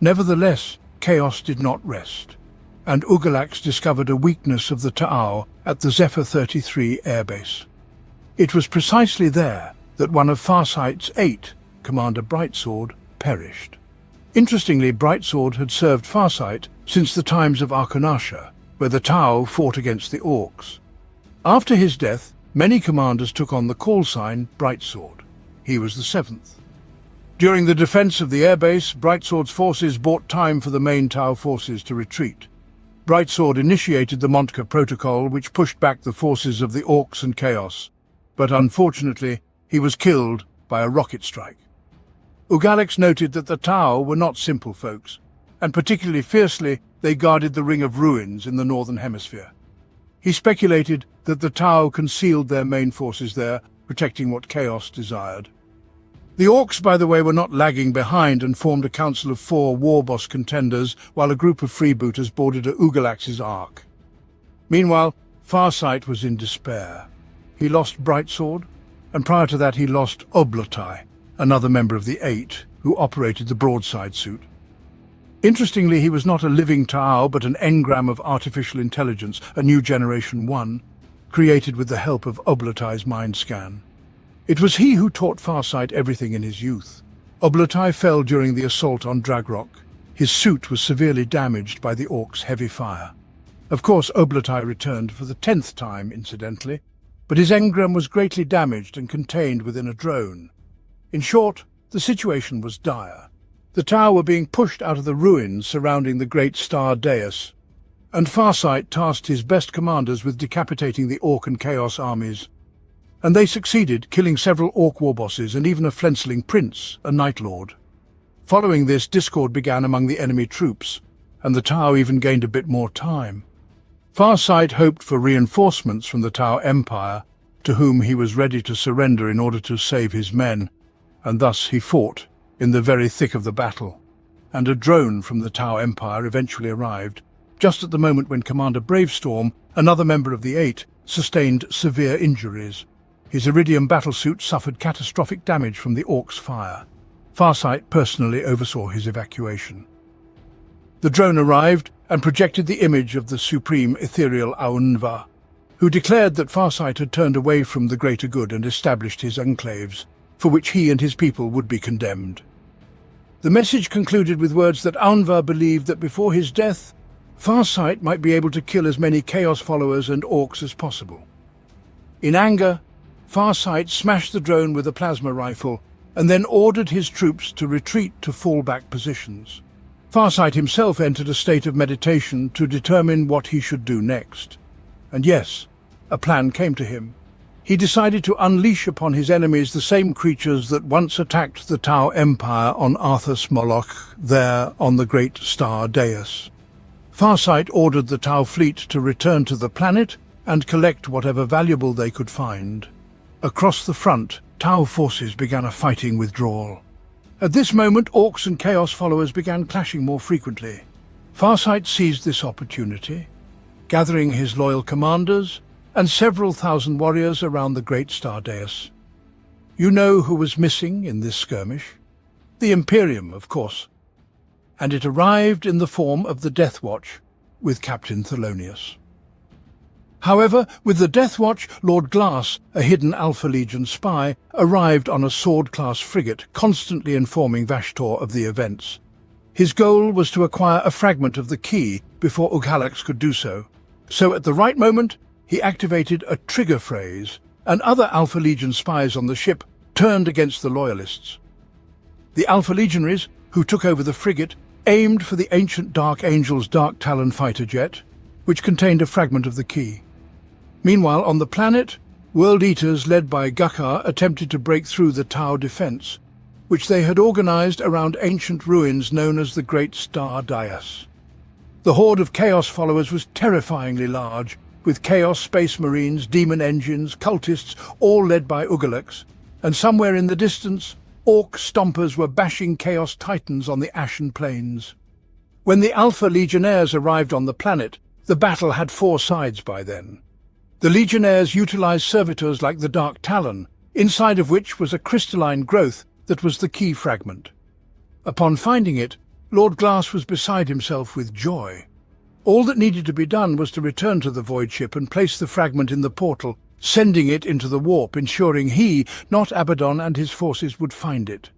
Nevertheless, Chaos did not rest, and Ugalax discovered a weakness of the Ta'au at the Zephyr 33 airbase. It was precisely there that one of Farsight's 8, Commander Brightsword, perished. Interestingly, Brightsword had served Farsight since the times of Arkanasha, where the Tau fought against the Orcs. After his death, many commanders took on the call sign Brightsword. He was the 7th. During the defense of the airbase, Brightsword's forces bought time for the main Tau forces to retreat. Brightsword initiated the Montka Protocol, which pushed back the forces of the Orcs and Chaos, but unfortunately he was killed by a rocket strike. Ugalax noted that the Tau were not simple folks, and particularly fiercely they guarded the Ring of Ruins in the Northern Hemisphere. He speculated that the Tau concealed their main forces there, protecting what Chaos desired. The Orcs, by the way, were not lagging behind and formed a council of 4 war boss contenders, while a group of freebooters boarded a Ugalax's Ark. Meanwhile, Farsight was in despair. He lost Brightsword, and prior to that he lost Oblotai, another member of the 8, who operated the broadside suit. Interestingly, he was not a living Ta'au, but an engram of artificial intelligence, a new generation 1, created with the help of Oblotai's mind scan. It was he who taught Farsight everything in his youth. Oblotai fell during the assault on Dragrock. His suit was severely damaged by the Orcs' heavy fire. Of course, Oblotai returned for the 10th time, incidentally, but his engram was greatly damaged and contained within a drone. In short, the situation was dire. The Tau were being pushed out of the ruins surrounding the great star dais, and Farsight tasked his best commanders with decapitating the Orc and Chaos armies. And they succeeded, killing several Orc war bosses and even a Flensling prince, a Night Lord. Following this, discord began among the enemy troops, and the Tau even gained a bit more time. Farsight hoped for reinforcements from the Tau Empire, to whom he was ready to surrender in order to save his men, and thus he fought in the very thick of the battle. And a drone from the Tau Empire eventually arrived, just at the moment when Commander Bravestorm, another member of the 8, sustained severe injuries. His Iridium battlesuit suffered catastrophic damage from the Orcs' fire. Farsight personally oversaw his evacuation. The drone arrived and projected the image of the supreme ethereal Aunva, who declared that Farsight had turned away from the greater good and established his enclaves, for which he and his people would be condemned. The message concluded with words that Aunva believed that before his death, Farsight might be able to kill as many Chaos followers and Orcs as possible. In anger, Farsight smashed the drone with a plasma rifle and then ordered his troops to retreat to fallback positions. Farsight himself entered a state of meditation to determine what he should do next. And yes, a plan came to him. he decided to unleash upon his enemies the same creatures that once attacked the Tau Empire on Arthas Moloch, there on the great star Dais. Farsight ordered the Tau fleet to return to the planet and collect whatever valuable they could find. Across the front, Tau forces began a fighting withdrawal. At this moment, Orcs and Chaos followers began clashing more frequently. Farsight seized this opportunity, gathering his loyal commanders and several thousand warriors around the great star Dais. You know who was missing in this skirmish? The Imperium, of course. And it arrived in the form of the Death Watch with Captain Thelonious. However, with the Death Watch, Lord Glass, a hidden Alpha Legion spy, arrived on a sword-class frigate, constantly informing Vashtor of the events. His goal was to acquire a fragment of the key before Ughalax could do so. So at the right moment, he activated a trigger phrase, and other Alpha Legion spies on the ship turned against the Loyalists. The Alpha Legionaries, who took over the frigate, aimed for the ancient Dark Angel's Dark Talon fighter jet, which contained a fragment of the key. Meanwhile, on the planet, World Eaters led by Gakar attempted to break through the Tau defense, which they had organized around ancient ruins known as the Great Star Dais. The horde of Chaos followers was terrifyingly large, with Chaos Space Marines, Demon Engines, cultists, all led by Ughalax, and somewhere in the distance, Orc stompers were bashing Chaos Titans on the Ashen Plains. When the Alpha Legionnaires arrived on the planet, the battle had 4 sides by then. The Legionnaires utilized servitors like the Dark Talon, inside of which was a crystalline growth that was the key fragment. Upon finding it, Lord Glass was beside himself with joy. All that needed to be done was to return to the Void Ship and place the fragment in the portal, sending it into the warp, ensuring he, not Abaddon and his forces, would find it.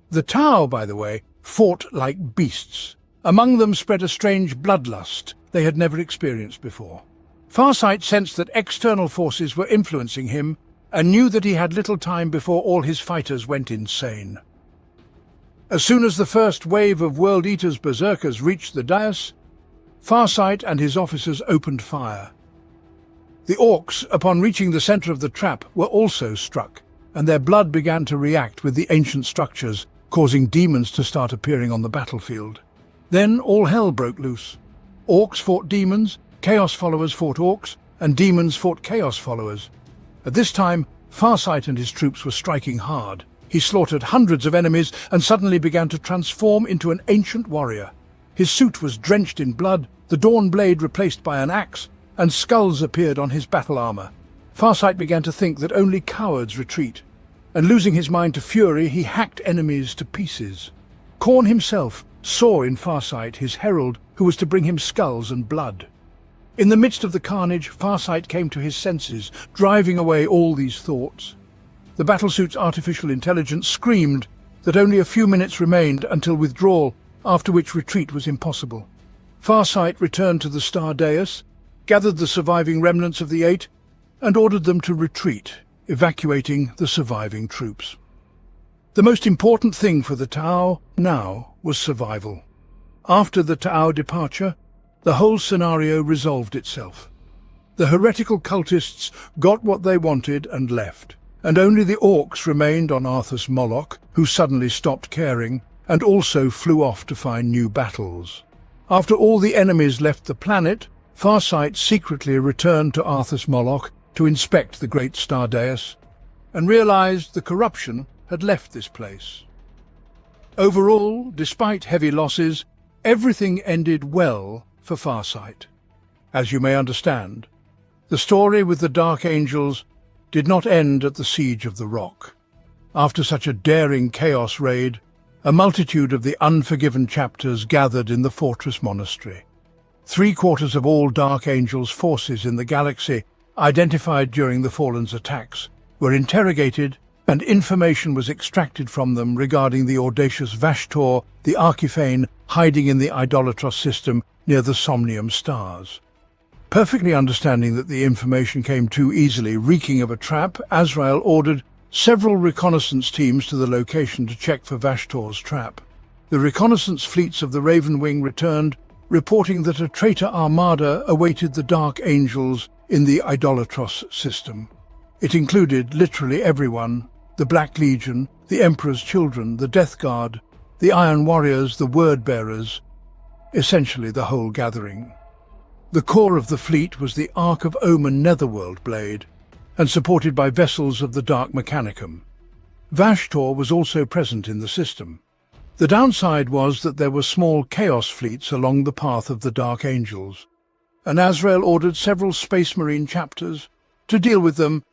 The Tau, by the way, fought like beasts. Among them spread a strange bloodlust they had never experienced before. Farsight sensed that external forces were influencing him and knew that he had little time before all his fighters went insane. As soon as the first wave of World Eaters berserkers reached the dais, Farsight and his officers opened fire. The Orcs, upon reaching the center of the trap, were also struck, and their blood began to react with the ancient structures, causing demons to start appearing on the battlefield. Then all hell broke loose. Orcs fought demons, Chaos followers fought Orcs, and demons fought Chaos followers. At this time, Farsight and his troops were striking hard. He slaughtered hundreds of enemies and suddenly began to transform into an ancient warrior. His suit was drenched in blood, the Dawn Blade replaced by an axe, and skulls appeared on his battle armor. Farsight began to think that only cowards retreat, and losing his mind to fury, he hacked enemies to pieces. Khorne himself saw in Farsight his herald who was to bring him skulls and blood. In the midst of the carnage, Farsight came to his senses, driving away all these thoughts. The battlesuit's artificial intelligence screamed that only a few minutes remained until withdrawal, after which retreat was impossible. Farsight returned to the Star Dais, gathered the surviving remnants of the 8, and ordered them to retreat, evacuating the surviving troops. The most important thing for the Tau now was survival. After the Tau departure, the whole scenario resolved itself. The heretical cultists got what they wanted and left, and only the Orcs remained on Arthas Moloch, who suddenly stopped caring, and also flew off to find new battles. After all the enemies left the planet, Farsight secretly returned to Arthas Moloch to inspect the great Star Dais, and realized the corruption had left this place. Overall, despite heavy losses, everything ended well for Farsight. As you may understand, the story with the Dark Angels did not end at the Siege of the Rock. After such a daring Chaos raid, a multitude of the Unforgiven chapters gathered in the Fortress Monastery. 3/4 of all Dark Angels' forces in the galaxy, identified during the Fallen's attacks, were interrogated, and information was extracted from them regarding the audacious Vashtor, the Archiphane, hiding in the Idolatros system near the Somnium stars. Perfectly understanding that the information came too easily, reeking of a trap, Azrael ordered several reconnaissance teams to the location to check for Vashtor's trap. The reconnaissance fleets of the Raven Wing returned, reporting that a traitor armada awaited the Dark Angels in the Idolatros system. It included literally everyone: the Black Legion, the Emperor's children, the Death Guard, the Iron Warriors, the Word-Bearers, essentially the whole gathering. The core of the fleet was the Ark of Omen netherworld blade, and supported by vessels of the Dark Mechanicum. Vashtor was also present in the system. The downside was that there were small Chaos fleets along the path of the Dark Angels, and Azrael ordered several Space Marine chapters to deal with them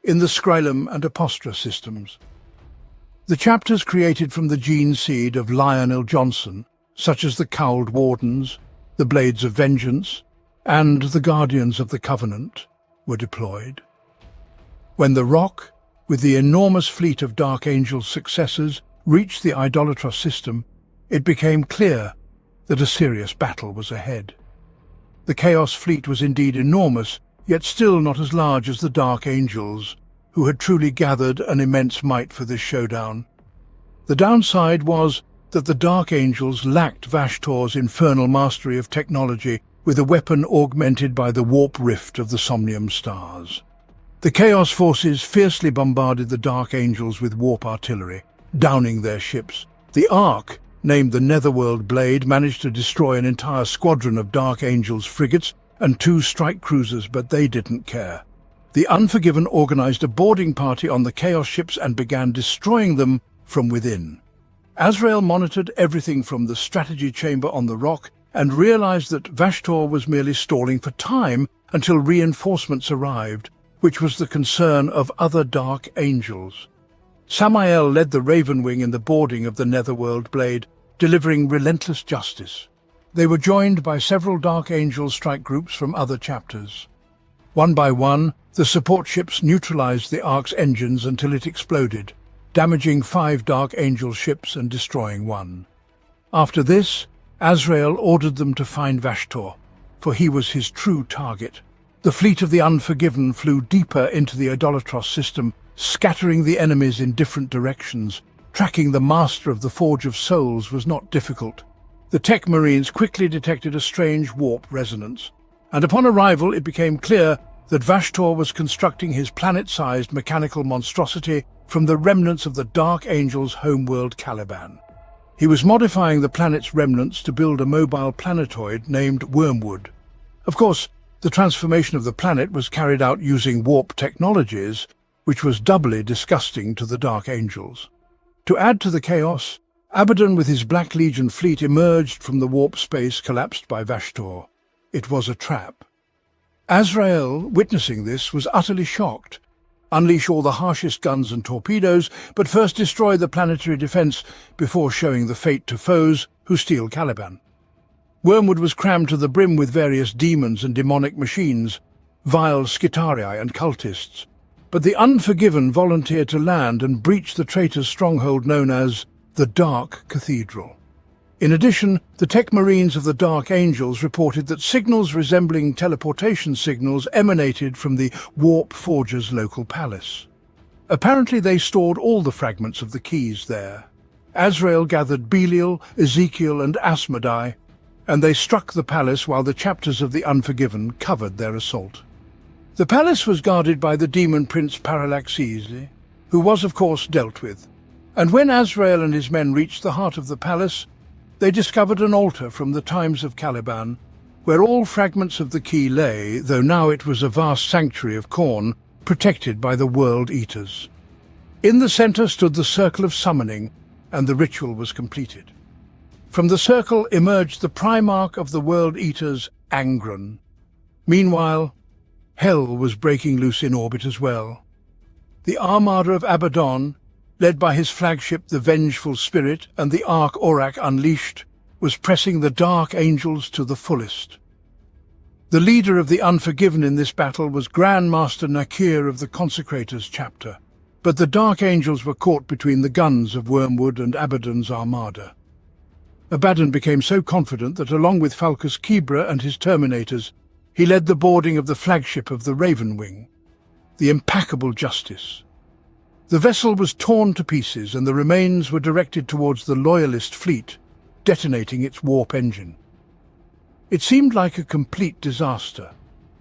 in the Skrylum and Apostra systems. The chapters created from the gene seed of Lionel Johnson, such as the Cowled Wardens, the Blades of Vengeance, and the Guardians of the Covenant, were deployed. When the Rock, with the enormous fleet of Dark Angel's successors, reached the Idolatros system, it became clear that a serious battle was ahead. The Chaos fleet was indeed enormous, yet still not as large as the Dark Angels, who had truly gathered an immense might for this showdown. The downside was that the Dark Angels lacked Vashtor's infernal mastery of technology, with a weapon augmented by the warp rift of the Somnium stars. The Chaos forces fiercely bombarded the Dark Angels with warp artillery, downing their ships. The Ark, named the Netherworld Blade, managed to destroy an entire squadron of Dark Angels frigates and 2 strike cruisers, but they didn't care. The Unforgiven organized a boarding party on the Chaos ships and began destroying them from within. Azrael monitored everything from the strategy chamber on the Rock and realized that Vashtor was merely stalling for time until reinforcements arrived, which was the concern of other Dark Angels. Samael led the Raven Wing in the boarding of the Netherworld Blade, delivering relentless justice. They were joined by several Dark Angel strike groups from other chapters. One by one, the support ships neutralized the Ark's engines until it exploded, damaging 5 Dark Angel ships and destroying 1. After this, Azrael ordered them to find Vashtor, for he was his true target. The fleet of the Unforgiven flew deeper into the Idolatros system, scattering the enemies in different directions. Tracking the Master of the Forge of Souls was not difficult. The Tech Marines quickly detected a strange warp resonance, and upon arrival it became clear that Vashtor was constructing his planet-sized mechanical monstrosity from the remnants of the Dark Angel's homeworld Caliban. He was modifying the planet's remnants to build a mobile planetoid named Wormwood. Of course, the transformation of the planet was carried out using warp technologies, which was doubly disgusting to the Dark Angels. To add to the chaos, Abaddon with his Black Legion fleet emerged from the warp space collapsed by Vashtor. It was a trap. Azrael, witnessing this, was utterly shocked. Unleash all the harshest guns and torpedoes, but first destroy the planetary defense before showing the fate to foes who steal Caliban. Wormwood was crammed to the brim with various demons and demonic machines, vile Skitarii and cultists. But the Unforgiven volunteered to land and breach the traitor's stronghold known as the Dark Cathedral. In addition, the Tech Marines of the Dark Angels reported that signals resembling teleportation signals emanated from the Warp Forger's local palace. Apparently they stored all the fragments of the keys there. Azrael gathered Belial, Ezekiel and Asmodai, and they struck the palace while the chapters of the Unforgiven covered their assault. The palace was guarded by the demon prince Parallaxes, who was of course dealt with, and when Azrael and his men reached the heart of the palace, they discovered an altar from the times of Caliban, where all fragments of the key lay, though now it was a vast sanctuary of corn, protected by the World Eaters. In the center stood the Circle of Summoning, and the ritual was completed. From the circle emerged the Primarch of the World Eaters, Angron. Meanwhile, Hell was breaking loose in orbit as well. The Armada of Abaddon, led by his flagship the Vengeful Spirit and the Ark Orak Unleashed, was pressing the Dark Angels to the fullest. The leader of the Unforgiven in this battle was Grand Master Nakir of the Consecrators chapter, but the Dark Angels were caught between the guns of Wormwood and Abaddon's armada. Abaddon became so confident that along with Falcus Kibra and his Terminators, he led the boarding of the flagship of the Raven Wing, the Implacable Justice. The vessel was torn to pieces and the remains were directed towards the Loyalist fleet, detonating its warp engine. It seemed like a complete disaster.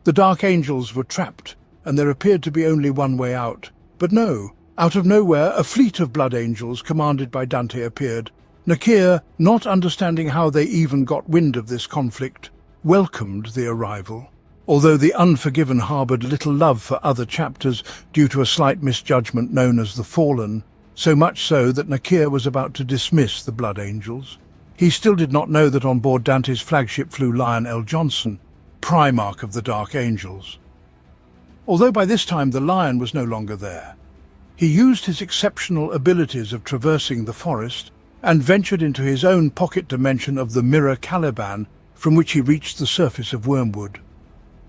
The Dark Angels were trapped, and there appeared to be only one way out. But no, out of nowhere, a fleet of blood angels commanded by Dante appeared. Nakyr, not understanding how they even got wind of this conflict, welcomed the arrival. Although the Unforgiven harboured little love for other chapters due to a slight misjudgment known as the Fallen, so much so that Nakyr was about to dismiss the Blood Angels. He still did not know that on board Dante's flagship flew Lion L. Johnson, Primarch of the Dark Angels. Although by this time the Lion was no longer there, he used his exceptional abilities of traversing the forest and ventured into his own pocket dimension of the Mirror Caliban, from which he reached the surface of Wormwood.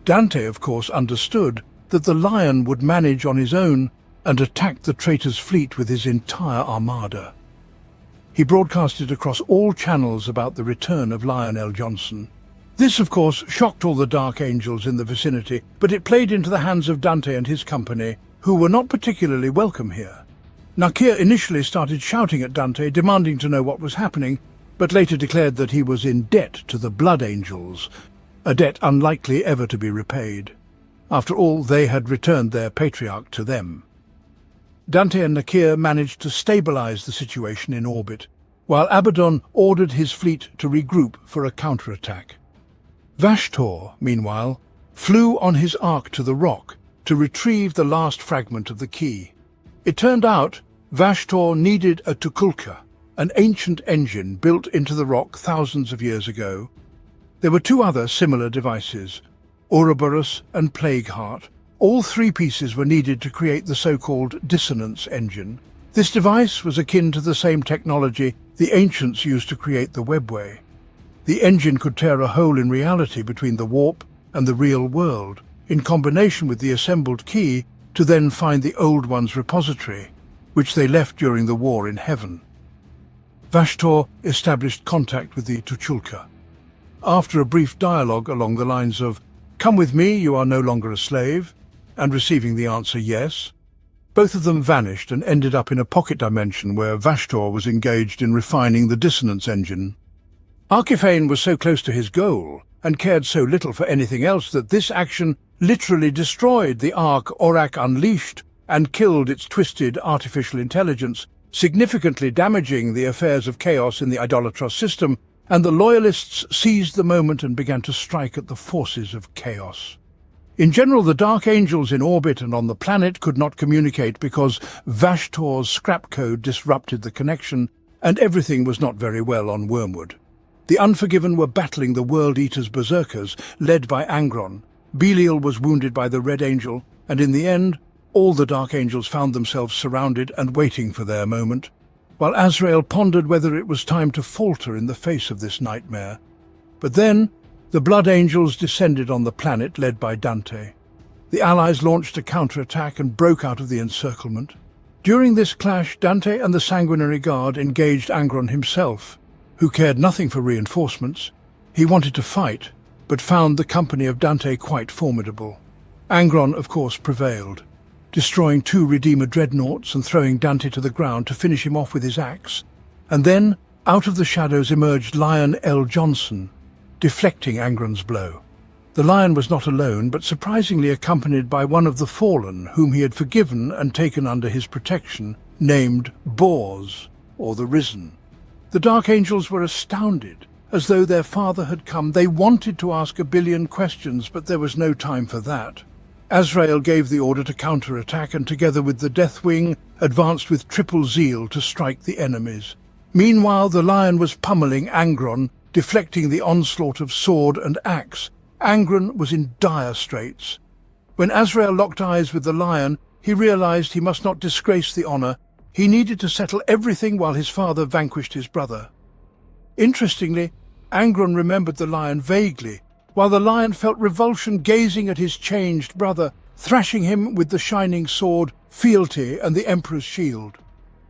Dante, of course, understood that the Lion would manage on his own and attack the traitor's fleet with his entire armada. He broadcasted across all channels about the return of Lion L. Johnson. This, of course, shocked all the Dark Angels in the vicinity, but it played into the hands of Dante and his company, who were not particularly welcome here. Nakyr initially started shouting at Dante, demanding to know what was happening, but later declared that he was in debt to the Blood Angels, a debt unlikely ever to be repaid. After all, they had returned their patriarch to them. Dante and Nakyr managed to stabilize the situation in orbit, while Abaddon ordered his fleet to regroup for a counterattack. Vashtor, meanwhile, flew on his ark to the rock to retrieve the last fragment of the key. It turned out Vashtor needed a Tukulka, an ancient engine built into the rock thousands of years ago. There were two other similar devices, Ouroboros and Plagueheart. All three pieces were needed to create the so-called dissonance engine. This device was akin to the same technology the ancients used to create the webway. The engine could tear a hole in reality between the warp and the real world, in combination with the assembled key, to then find the Old One's repository, which they left during the war in heaven. Vashtor established contact with the Tuchulka. After a brief dialogue along the lines of, "Come with me, you are no longer a slave," and receiving the answer yes, both of them vanished and ended up in a pocket dimension where Vashtor was engaged in refining the dissonance engine. Archiphane was so close to his goal and cared so little for anything else that this action literally destroyed the Ark Aurak Unleashed and killed its twisted artificial intelligence, significantly damaging the affairs of chaos in the Idolatros system, and the Loyalists seized the moment and began to strike at the forces of chaos. In general, the Dark Angels in orbit and on the planet could not communicate because Vashtor's scrap code disrupted the connection, and everything was not very well on Wormwood. The Unforgiven were battling the World Eater's berserkers, led by Angron. Belial was wounded by the Red Angel, and in the end, all the Dark Angels found themselves surrounded and waiting for their moment, while Azrael pondered whether it was time to falter in the face of this nightmare. But then, the Blood Angels descended on the planet led by Dante. The Allies launched a counterattack and broke out of the encirclement. During this clash, Dante and the Sanguinary Guard engaged Angron himself, who cared nothing for reinforcements. He wanted to fight, but found the company of Dante quite formidable. Angron, of course, prevailed, destroying 2 Redeemer dreadnoughts and throwing Dante to the ground to finish him off with his axe. And then, out of the shadows emerged Lion L. Johnson, deflecting Angron's blow. The Lion was not alone, but surprisingly accompanied by one of the Fallen, whom he had forgiven and taken under his protection, named Bors, or the Risen. The Dark Angels were astounded, as though their father had come. They wanted to ask a billion questions, but there was no time for that. Azrael gave the order to counterattack and, together with the Deathwing, advanced with triple zeal to strike the enemies. Meanwhile, the Lion was pummeling Angron, deflecting the onslaught of sword and axe. Angron was in dire straits. When Azrael locked eyes with the Lion, he realized he must not disgrace the honor. He needed to settle everything while his father vanquished his brother. Interestingly, Angron remembered the Lion vaguely, while the Lion felt revulsion gazing at his changed brother, thrashing him with the shining sword, fealty, and the Emperor's shield.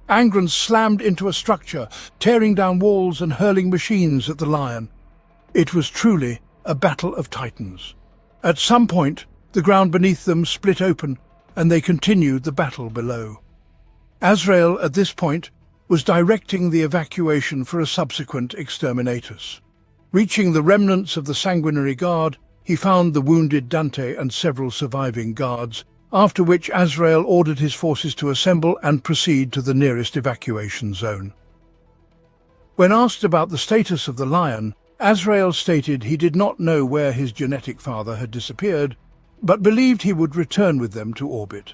Angron slammed into a structure, tearing down walls and hurling machines at the Lion. It was truly a battle of titans. At some point, the ground beneath them split open, and they continued the battle below. Azrael, at this point, was directing the evacuation for a subsequent exterminatus. Reaching the remnants of the Sanguinary Guard, he found the wounded Dante and several surviving guards, after which Azrael ordered his forces to assemble and proceed to the nearest evacuation zone. When asked about the status of the lion, Azrael stated he did not know where his genetic father had disappeared, but believed he would return with them to orbit.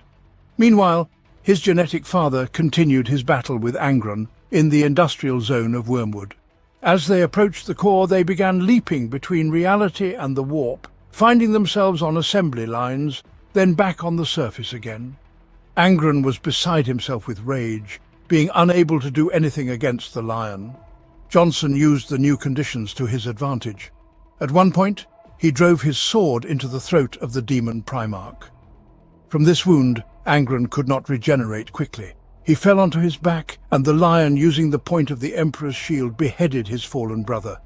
Meanwhile, his genetic father continued his battle with Angron in the industrial zone of Wormwood. As they approached the core, they began leaping between reality and the warp, finding themselves on assembly lines, then back on the surface again. Angron was beside himself with rage, being unable to do anything against the lion. Johnson used the new conditions to his advantage. At one point, he drove his sword into the throat of the demon Primarch. From this wound, Angron could not regenerate quickly. He fell onto his back, and the lion, using the point of the Emperor's shield, beheaded his fallen brother.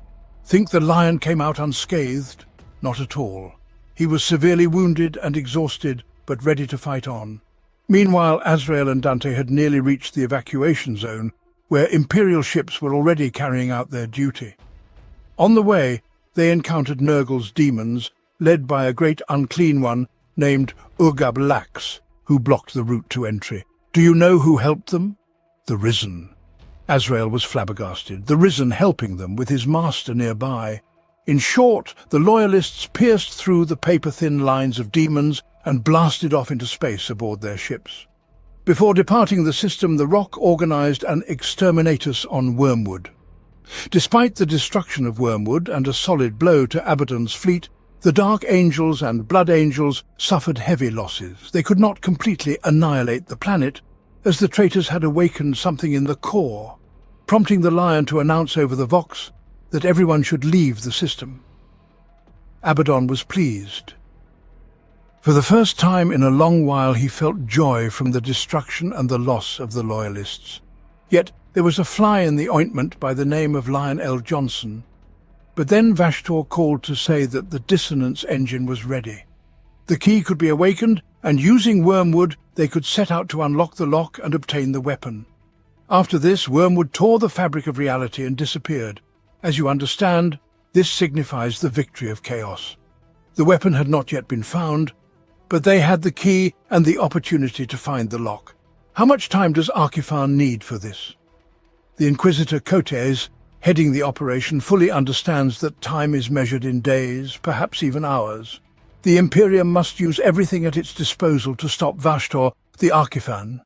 Think the lion came out unscathed? Not at all. He was severely wounded and exhausted, but ready to fight on. Meanwhile, Azrael and Dante had nearly reached the evacuation zone, where Imperial ships were already carrying out their duty. On the way, they encountered Nurgle's demons, led by a great unclean one named Ugab-Lax, who blocked the route to entry. Do you know who helped them? The Risen. Azrael was flabbergasted, the Risen helping them with his master nearby. In short, the Loyalists pierced through the paper-thin lines of demons and blasted off into space aboard their ships. Before departing the system, the Rock organized an exterminatus on Wormwood. Despite the destruction of Wormwood and a solid blow to Abaddon's fleet, the Dark Angels and Blood Angels suffered heavy losses. They could not completely annihilate the planet, as the traitors had awakened something in the core, prompting the Lion to announce over the Vox that everyone should leave the system. Abaddon was pleased. For the first time in a long while he felt joy from the destruction and the loss of the Loyalists. Yet there was a fly in the ointment by the name of Lionel Johnson. But then Vashtor called to say that the dissonance engine was ready. The key could be awakened, and using Wormwood, they could set out to unlock the lock and obtain the weapon. After this, Wormwood tore the fabric of reality and disappeared. As you understand, this signifies the victory of chaos. The weapon had not yet been found, but they had the key and the opportunity to find the lock. How much time does Archifan need for this? The Inquisitor Cotes, heading the operation, fully understands that time is measured in days, perhaps even hours. The Imperium must use everything at its disposal to stop Vashtor, the Archifan.